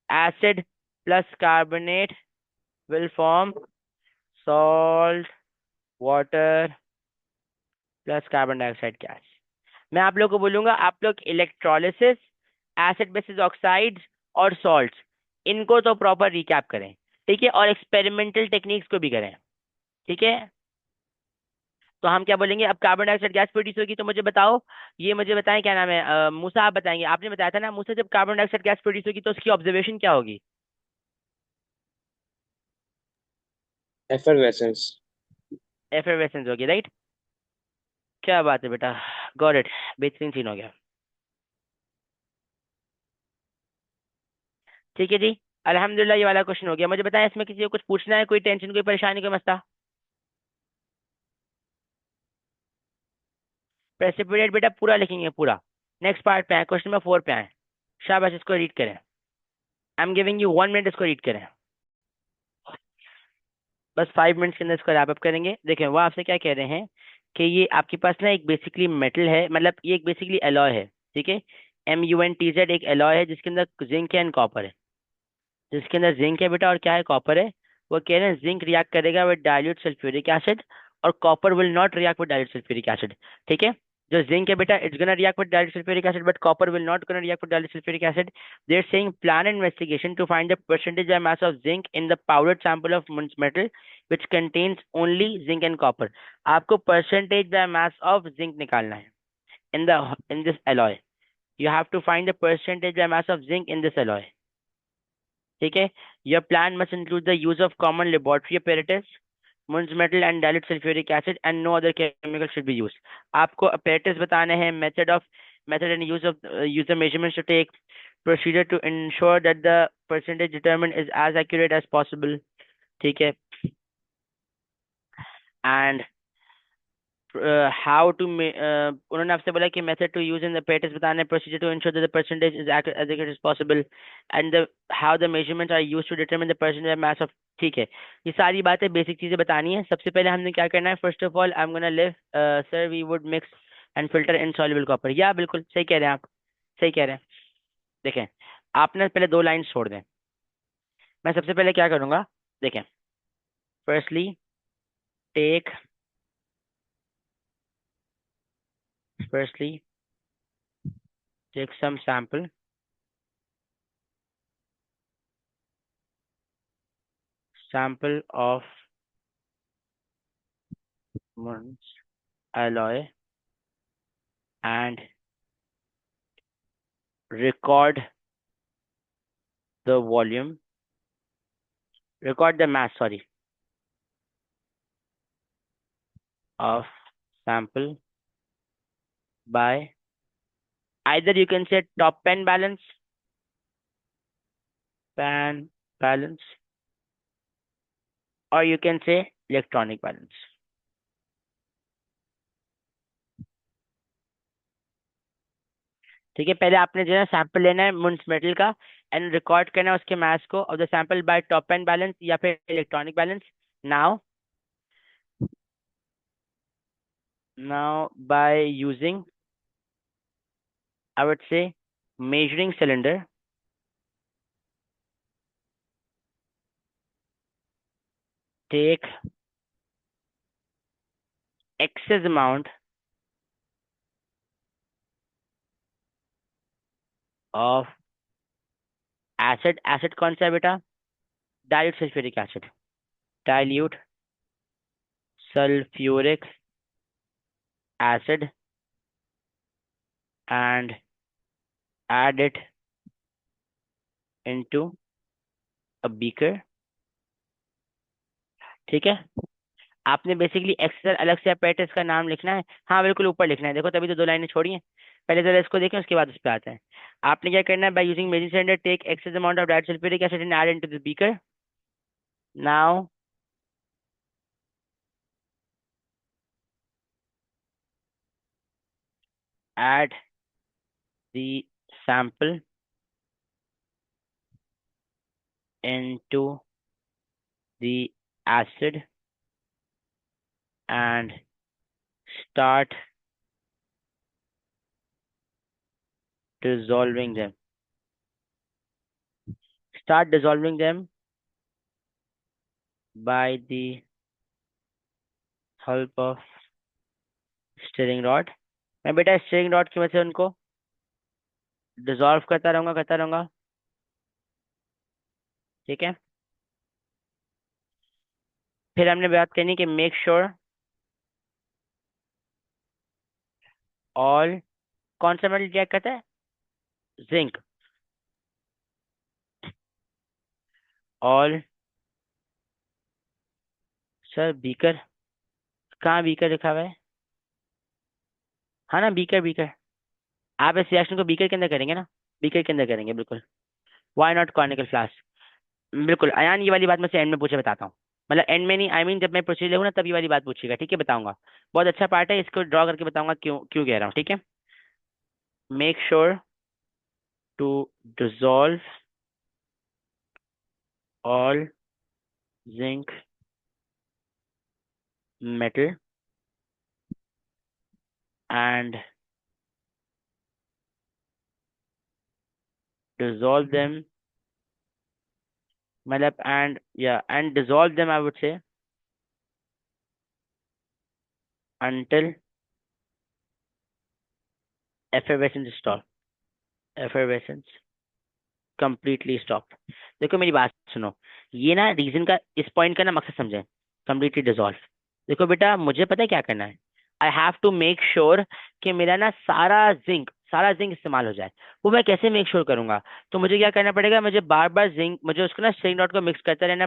Speaker 1: acid plus carbonate will form salt water plus carbon dioxide gas. मैं आप लोग को बोलूंगा, आप लोग इलेक्ट्रोलिसिस, एसिड बेसिस ऑक्साइड्स और सॉल्ट्स, इनको तो प्रॉपर रिकैप करें, ठीक है, और एक्सपेरिमेंटल टेक्निक्स को भी करें, ठीक है। तो हम क्या बोलेंगे, अब कार्बन डाइऑक्साइड गैस प्रोड्यूस होगी तो मुझे बताओ, ये मुझे बताएं क्या नाम है, मूसा आप बताएंगे, आपने बताया था ना मूसा, जब कार्बन डाइऑक्साइड गैस प्रोड्यूस होगी तो उसकी ऑब्जर्वेशन क्या होगी?
Speaker 5: एफरवेसेंस।
Speaker 1: एफरवेसेंस होगी, राइट। क्या बात है बेटा, गॉट इट, बेहतरीन सीन हो गया। ठीक है जी, अल्हम्दुलिल्लाह ये वाला क्वेश्चन हो गया। मुझे बताएं इसमें किसी को कुछ पूछना है, कोई टेंशन, कोई परेशानी, कोई मसला? प्रेसिपिटेट बेटा पूरा लिखेंगे पूरा। नेक्स्ट पार्ट पे आए, क्वेश्चन नंबर 4 पे आए। शाबाश, इसको रीड करें, I am giving you 1 minute, इसको रीड करें, बस 5 मिनट्स के अंदर इसको रैप अप करेंगे। देखें वो आपसे क्या कह रहे हैं कि ये आपके पास ना एक बेसिकली मेटल है, मतलब ये एक बेसिकली एलॉय है, ठीक है, MUNTZ एक एलॉय है जिसके अंदर जिंक है एंड कॉपर है, जिसके अंदर जिंक है बेटा और क्या है? कॉपर है। वो कह रहे हैं जिंक रिएक्ट करेगा विद डाइल्यूट सल्फ्यूरिक एसिड और copper will not react with dilute sulphuric acid, ठीक है। जो जिंक है बेटा it's gonna react with dilute sulphuric acid but copper will not gonna react with dilute sulphuric acid. They are saying plan investigation to find the percentage by mass of zinc in the powdered sample of metal which contains only zinc and copper. आपको percentage by mass of zinc निकालना है in this alloy. you have to find the percentage by mass of zinc in this alloy. ठीक है? Your plan must include the use of common laboratory apparatus, Munz metal and dilute sulfuric acid, and no other chemical should be used. आपको apparatus बताने हैं, method and use of use the measurements to take, procedure to ensure that the percentage determined is as accurate as possible. ठीक है? And how to उन्होंने आपसे बोला कि method to use in the apparatus बताने, procedure to ensure that the percentage is as accurate as possible, and the how the measurements are used to determine the percentage mass of. ठीक है, ये सारी बातें बेसिक चीजें बतानी है. सबसे पहले हमने क्या करना है? First of all I am gonna leave sir we would mix and filter insoluble copper. या बिल्कुल सही कह रहे हैं आप, सही कह रहे हैं. देखें, आपने पहले 2 लाइन छोड़ दें. मैं सबसे पहले क्या करूंगा, देखें. Firstly take some sample of Munz alloy and record the mass, of sample by either you can say top pan balance, or you can say electronic balance. ठीक है, पहले आपने जो है सैंपल लेना है मुंस मेटल का एंड रिकॉर्ड करना है उसके मास को of the sample by top pan balance या फिर electronic balance. now by using, I would say, measuring cylinder, take excess amount of acid कौन सा है बेटा? dilute sulfuric acid, dilute sulfuric acid, and add it into a beaker. ठीक है, आपने basically Excel अलग से apparatus का नाम लिखना है. हाँ बिल्कुल ऊपर लिखना है. देखो तभी तो 2 लाइनें छोड़ी हैं. पहले जरा इसको देखें, उसके बाद उस पर आते हैं. आपने क्या करना है? By using measuring cylinder take excess amount of dilute sulfuric acid and add into the beaker. Now add the sample into the acid and start dissolving them. Start dissolving them by the help of stirring rod. मैं बेटा steering rod की वजह से उनको dissolve करता रहूंगा. ठीक है, फिर हमने बात करनी कि मेक श्योर ऑल, कौन सा मेटल चेक करता है? जिंक. ऑल सर बीकर, कहाँ बीकर लिखा हुआ है? हाँ ना, बीकर. आप इस रिएक्शन को बीकर के अंदर करेंगे ना? बीकर के अंदर करेंगे बिल्कुल. Why not conical flask? बिल्कुल अयान, ये वाली बात मैं से एंड में पूछे बताता हूँ. मतलब एंड में नहीं, आई मीन जब मैं प्रोसीजर लूँ ना तब ये वाली बात पूछिएगा. ठीक है, बताऊंगा. बहुत अच्छा पार्ट है, इसको ड्रॉ करके बताऊंगा क्यों कह रहा हूँ. ठीक है, make sure to dissolve all zinc metal and dissolve them, मतलब and dissolve them, I would say, until effervescence stop. Effervescence completely stop. देखो मेरी बात सुनो, ये ना रीजन का, इस पॉइंट का ना मकसद समझे. completely dissolve. देखो बेटा, मुझे पता है क्या करना है. I have to make sure कि मेरा ना सारा जिंक सारा जिंक इस्तेमाल हो जाए। वो मैं कैसे मेक श्योर करूंगा? तो मुझे क्या करना पड़ेगा, मुझे बार बार जिंक, मुझे उसको ना स्ट्रिंग डॉट को मिक्स करते रहना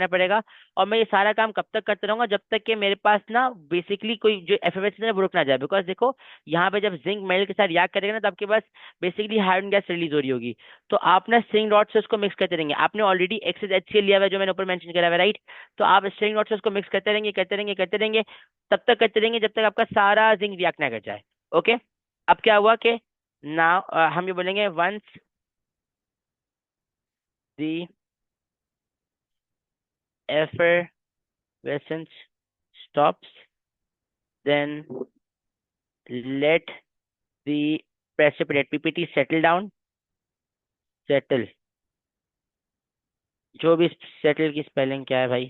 Speaker 1: पड़ेगा। और मैं ये सारा काम कब तक करते रहूंगा, जब तक कि मेरे पास ना बेसिकली कोई जो एफएफएच है वो रुक ना जाए। बिकॉज देखो, यहाँ पे जब जिंक मेल के साथ रिएक्ट करेगा ना, तो आपके पास बेसिकली हाइड्रोजन गैस रिलीज हो रही होगी। तो आप ना स्ट्रिंग डॉट से उसको मिक्स करते रहेंगे। आपने ऑलरेडी HCl लिया हुआ है, जो मैंने ऊपर मेंशन करा हुआ है, राइट? तो आप स्ट्रिंग डॉट से उसको मिक्स करते रहेंगे, तब तक करते रहेंगे जब तक आपका सारा जिंक रिएक्ट ना कर जाए। ओके। अब क्या हुआ कि नाउ हम ये बोलेंगे once the effervescence stops, then let the precipitate PPT settle down, settle, जो भी settle की स्पेलिंग क्या है भाई,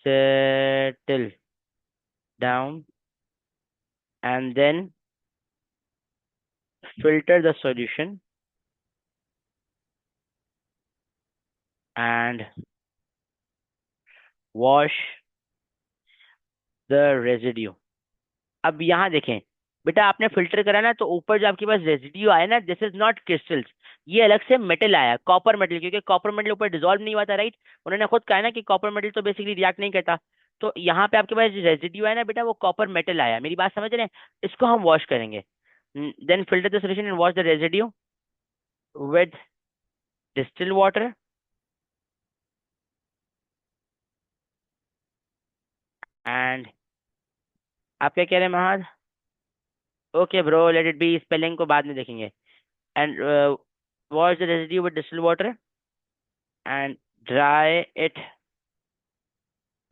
Speaker 1: settle down, and then filter the solution and wash the residue। अब यहाँ देखें बेटा, आपने फिल्टर करा ना, तो ऊपर जो आपके पास रेजिड्यू आया ना, दिस इज नॉट क्रिस्टल्स, ये अलग से मेटल आया, कॉपर मेटल, क्योंकि कॉपर मेटल ऊपर डिसॉल्व नहीं हुआ था, राइट? उन्होंने खुद कहा ना कि कॉपर मेटल तो बेसिकली रिएक्ट नहीं करता। तो यहाँ पे आपके पास रेजिड्यू है ना बेटा, वो कॉपर मेटल आया। मेरी बात समझ रहे हैं? इसको हम वॉश करेंगे। Then filter the solution and wash the residue with distil water and, आप क्या कह रहे हैं Mahad? Okay bro, let it be, spelling को बाद में देखेंगे। And wash the residue with distil water and dry it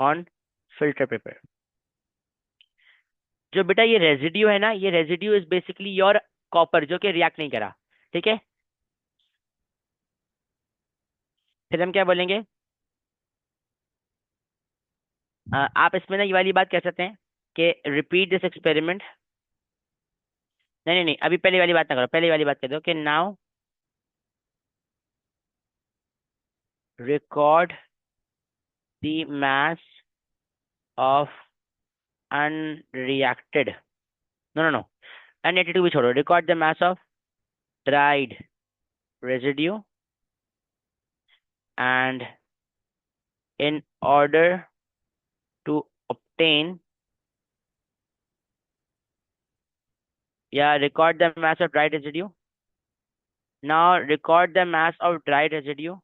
Speaker 1: on filter paper. जो बेटा ये रेजिड्यू है ना, ये residue is basically your copper, जो कि रिएक्ट नहीं करा। ठीक है, फिर हम क्या बोलेंगे? आप इसमें ना ये वाली बात कह सकते हैं कि रिपीट दिस एक्सपेरिमेंट। नहीं नहीं नहीं, अभी पहले वाली बात ना करो, पहले वाली बात कह दो कि now record the mass of unreacted, no no no, unreacted भी छोड़ो, record the mass of dried residue and in order to obtain, yeah, record the mass of dry residue. Now record the mass of dry residue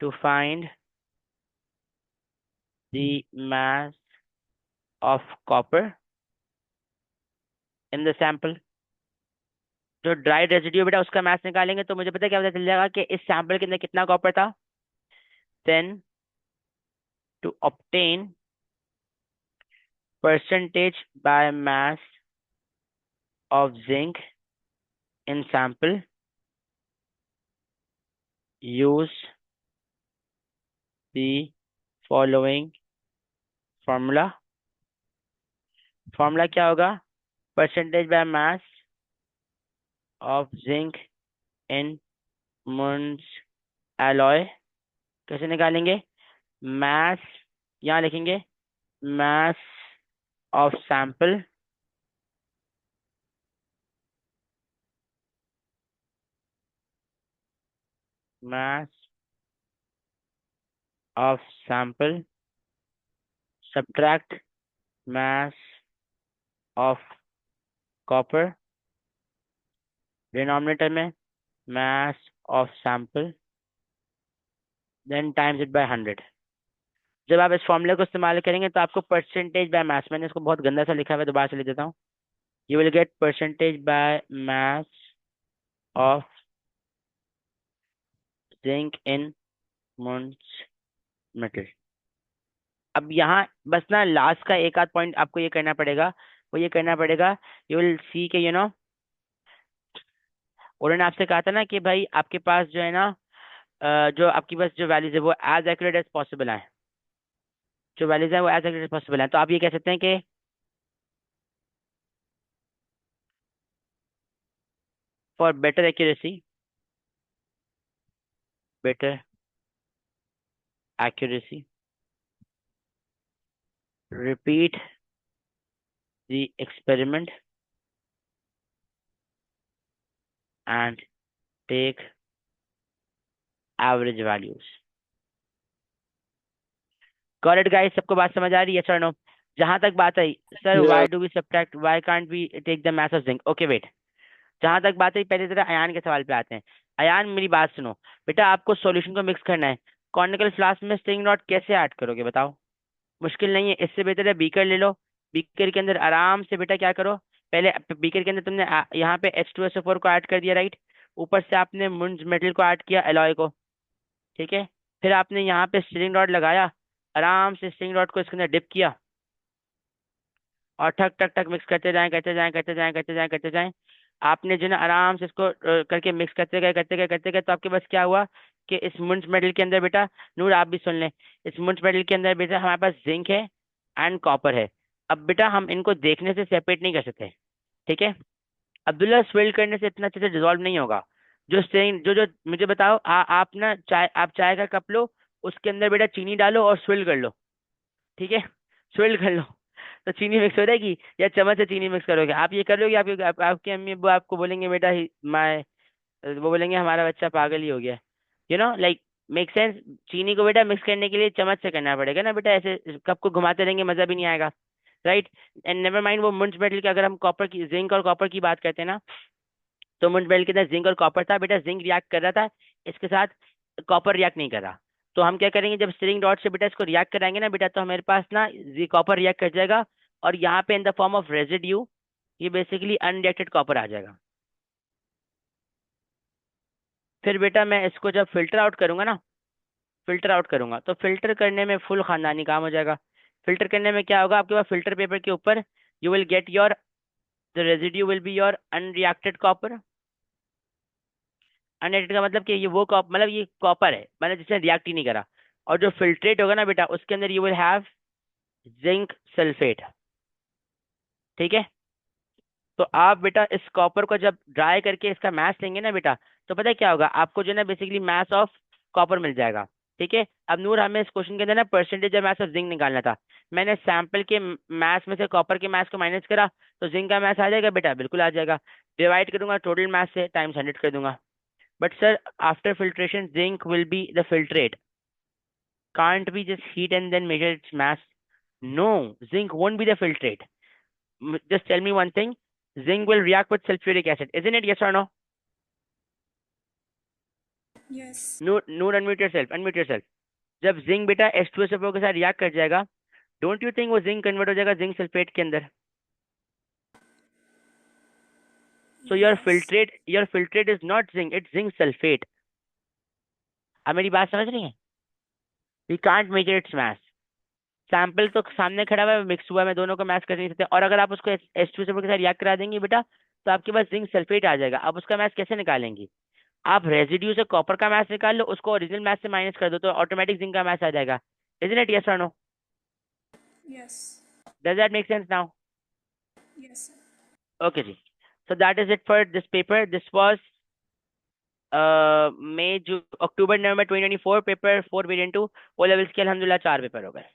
Speaker 1: to find the mass of copper in the sample. जो dry residue बेटा उसका मास निकालेंगे तो मुझे पता है क्या पता चल जाएगा कि इस सैंपल के अंदर कितना कॉपर था। Then to obtain percentage by mass of zinc in sample, use the following formula। Formula क्या होगा? Percentage by mass of zinc in Muntz alloy. कैसे निकालेंगे? मास, यहाँ लिखेंगे mass of sample mass of sample subtract mass of copper, denominator में mass of sample, then times it by 100। जब आप इस फॉर्मूले को इस्तेमाल करेंगे तो आपको परसेंटेज बाय मास, मैंने इसको बहुत गंदा सा लिखा हुआ है, दोबारा से लिख देता हूँ। You will get percentage by mass of zinc in Muntz metal. अब यहाँ बस ना लास्ट का एक आध पॉइंट आपको ये करना पड़ेगा, वो ये करना पड़ेगा, यू विल सी के उन्होंने आपसे कहा था ना कि भाई आपके पास जो है ना, जो आपके पास जो वैल्यूज है वो एज एक्यूरेट एज पॉसिबल है, जो वैल्यूज है वो एज एक्यूरेट एज पॉसिबल है। तो आप ये कह सकते हैं कि for better accuracy, better accuracy repeat the experiment and take average values. Got it guys? सबको बात समझ आ रही है? yes or no? जहां तक बात आई sir, why do we subtract, why can't we take the mass of zinc? okay wait, जहां तक बात आई पहले जरा अयान के सवाल पे आते हैं। अयान मेरी बात सुनो बेटा, आपको सॉल्यूशन को मिक्स करना है। कॉनिकल फ्लास्क में स्ट्रिंग रॉड कैसे ऐड करोगे बताओ? मुश्किल नहीं है, इससे बेहतर है बीकर ले लो। बीकर के अंदर आराम से बेटा क्या करो, पहले बीकर के अंदर तुमने यहाँ पे H2SO4 को ऐड कर दिया, राइट। ऊपर से आपने मुंज मेटल को ऐड किया, एलॉय को, ठीक है। फिर आपने यहाँ पे स्ट्रिंग रॉड लगाया, आराम से स्ट्रिंग रॉड को इसके अंदर डिप किया और ठक ठक ठक मिक्स करते जाएं, करते जाएं, करते जाएं, करते जाएं, करते जाएं। आपने जो ना आराम से इसको करके मिक्स करते गए, करते गए, करते गए, तो आपके पास क्या हुआ कि इस मुंज मेटल के अंदर बेटा, नूर आप भी सुन लें, इस मुंज मेटल के अंदर बेटा हमारे पास जिंक है एंड कॉपर है। अब बेटा हम इनको देखने से सेपरेट नहीं कर सकते, ठीक है। अब्दुल्ला स्विल करने से इतना अच्छे से डिजोल्व नहीं होगा। जो स्ट्रेन जो जो मुझे बताओ, आप ना चाय का कप लो, उसके अंदर बेटा चीनी डालो और स्विल कर लो, ठीक है। स्विल कर लो तो चीनी मिक्स हो जाएगी, या चम्मच से चीनी मिक्स करोगे आप, ये करोगे आपकी अम्मी अब्बू आपको बोलेंगे बेटा माय, वो बोलेंगे हमारा बच्चा पागल ही हो गया, लाइक मेक सेंस। चीनी को बेटा मिक्स करने के लिए चम्मच से करना पड़ेगा ना बेटा, ऐसे कप को घुमाते रहेंगे मजा भी नहीं आएगा, राइट। एंड नेवर माइंड वो मुंज मेटल की, अगर हम कॉपर की, जिंक और कॉपर की बात करते हैं ना, तो मुंज मेटल के अंदर जिंक और कॉपर था बेटा, जिंक रिएक्ट कर रहा था इसके साथ, कॉपर रिएक्ट नहीं कर रहा। तो हम क्या करेंगे, जब स्टिरिंग रॉड से बेटा इसको रिएक्ट कराएंगे ना बेटा, तो हमारे पास ना कॉपर रिएक्ट कर जाएगा और यहाँ पे in the form of residue ये बेसिकली अनरिएक्टेड कॉपर आ जाएगा। फिर बेटा मैं इसको जब फिल्टर आउट करूंगा ना, फिल्टर आउट करूंगा तो फिल्टर करने में फुल खानदानी काम हो जाएगा। फिल्टर करने में क्या होगा, आपके पास फिल्टर पेपर के ऊपर you will get your, the residue will be your unreacted copper. Unreacted का मतलब कि ये वो मतलब ये कॉपर है, मतलब जिसने रिएक्ट ही नहीं करा। और जो फिल्ट्रेट होगा ना बेटा, उसके अंदर you will have zinc sulphate, ठीक है। तो आप बेटा इस कॉपर को जब ड्राई करके इसका मैथ लेंगे ना बेटा, तो पता है क्या होगा, आपको जो है ना बेसिकली मैथ ऑफ कॉपर मिल जाएगा, ठीक है। अब नूर हमें इस क्वेश्चन के अंदर ना percentage of math of zinc निकालना था। मैंने सैंपल के मैथ में से कॉपर के मैथ को माइनस करा, तो जिंक का मैथ आ जाएगा बेटा, बिल्कुल आ जाएगा। डिवाइड करूंगा टोटल मैथ से, टाइम्स 100 कर दूंगा। But sir after filtration zinc will be the filtrate, can't we just heat and then measure its mass? No, zinc won't be the filtrate. Just tell me one thing. Zinc will react with sulfuric acid, isn't it? Yes or no?
Speaker 5: Yes.
Speaker 1: Noor, unmute yourself. Unmute yourself. जब zinc बेटा H2SO4 के साथ react कर जाएगा, don't you think वो zinc convert हो जाएगा zinc sulphate के अंदर? So your filtrate is not zinc, it's zinc sulfate. आप मेरी बात समझ रही हैं? We can't measure its mass. Sample तो सामने खड़ा हुआ है, मिक्स हुआ है, मैं दोनों को मैच कर नहीं सकते। और अगर आप उसको H2SO4 के साथ रिएक्ट करा देंगे बेटा, तो आपके पास जिंक सल्फेट आ जाएगा। आप उसका मैच कैसे निकालेंगी? आप रेजिड्यू से कॉपर का मैच निकाल लो, उसको ओरिजिनल मैच से माइनस कर दो, तो ऑटोमेटिक जिंक का मैच आ जाएगा। Isn't it yes or no?
Speaker 5: Yes.
Speaker 1: Does that make sense now?
Speaker 5: Yes, sir.
Speaker 1: Okay जी। So that is it for this paper. This was October November 2024 paper 4 variant 2 O levels के अल्हम्दुलिल्लाह 4 paper हो गए।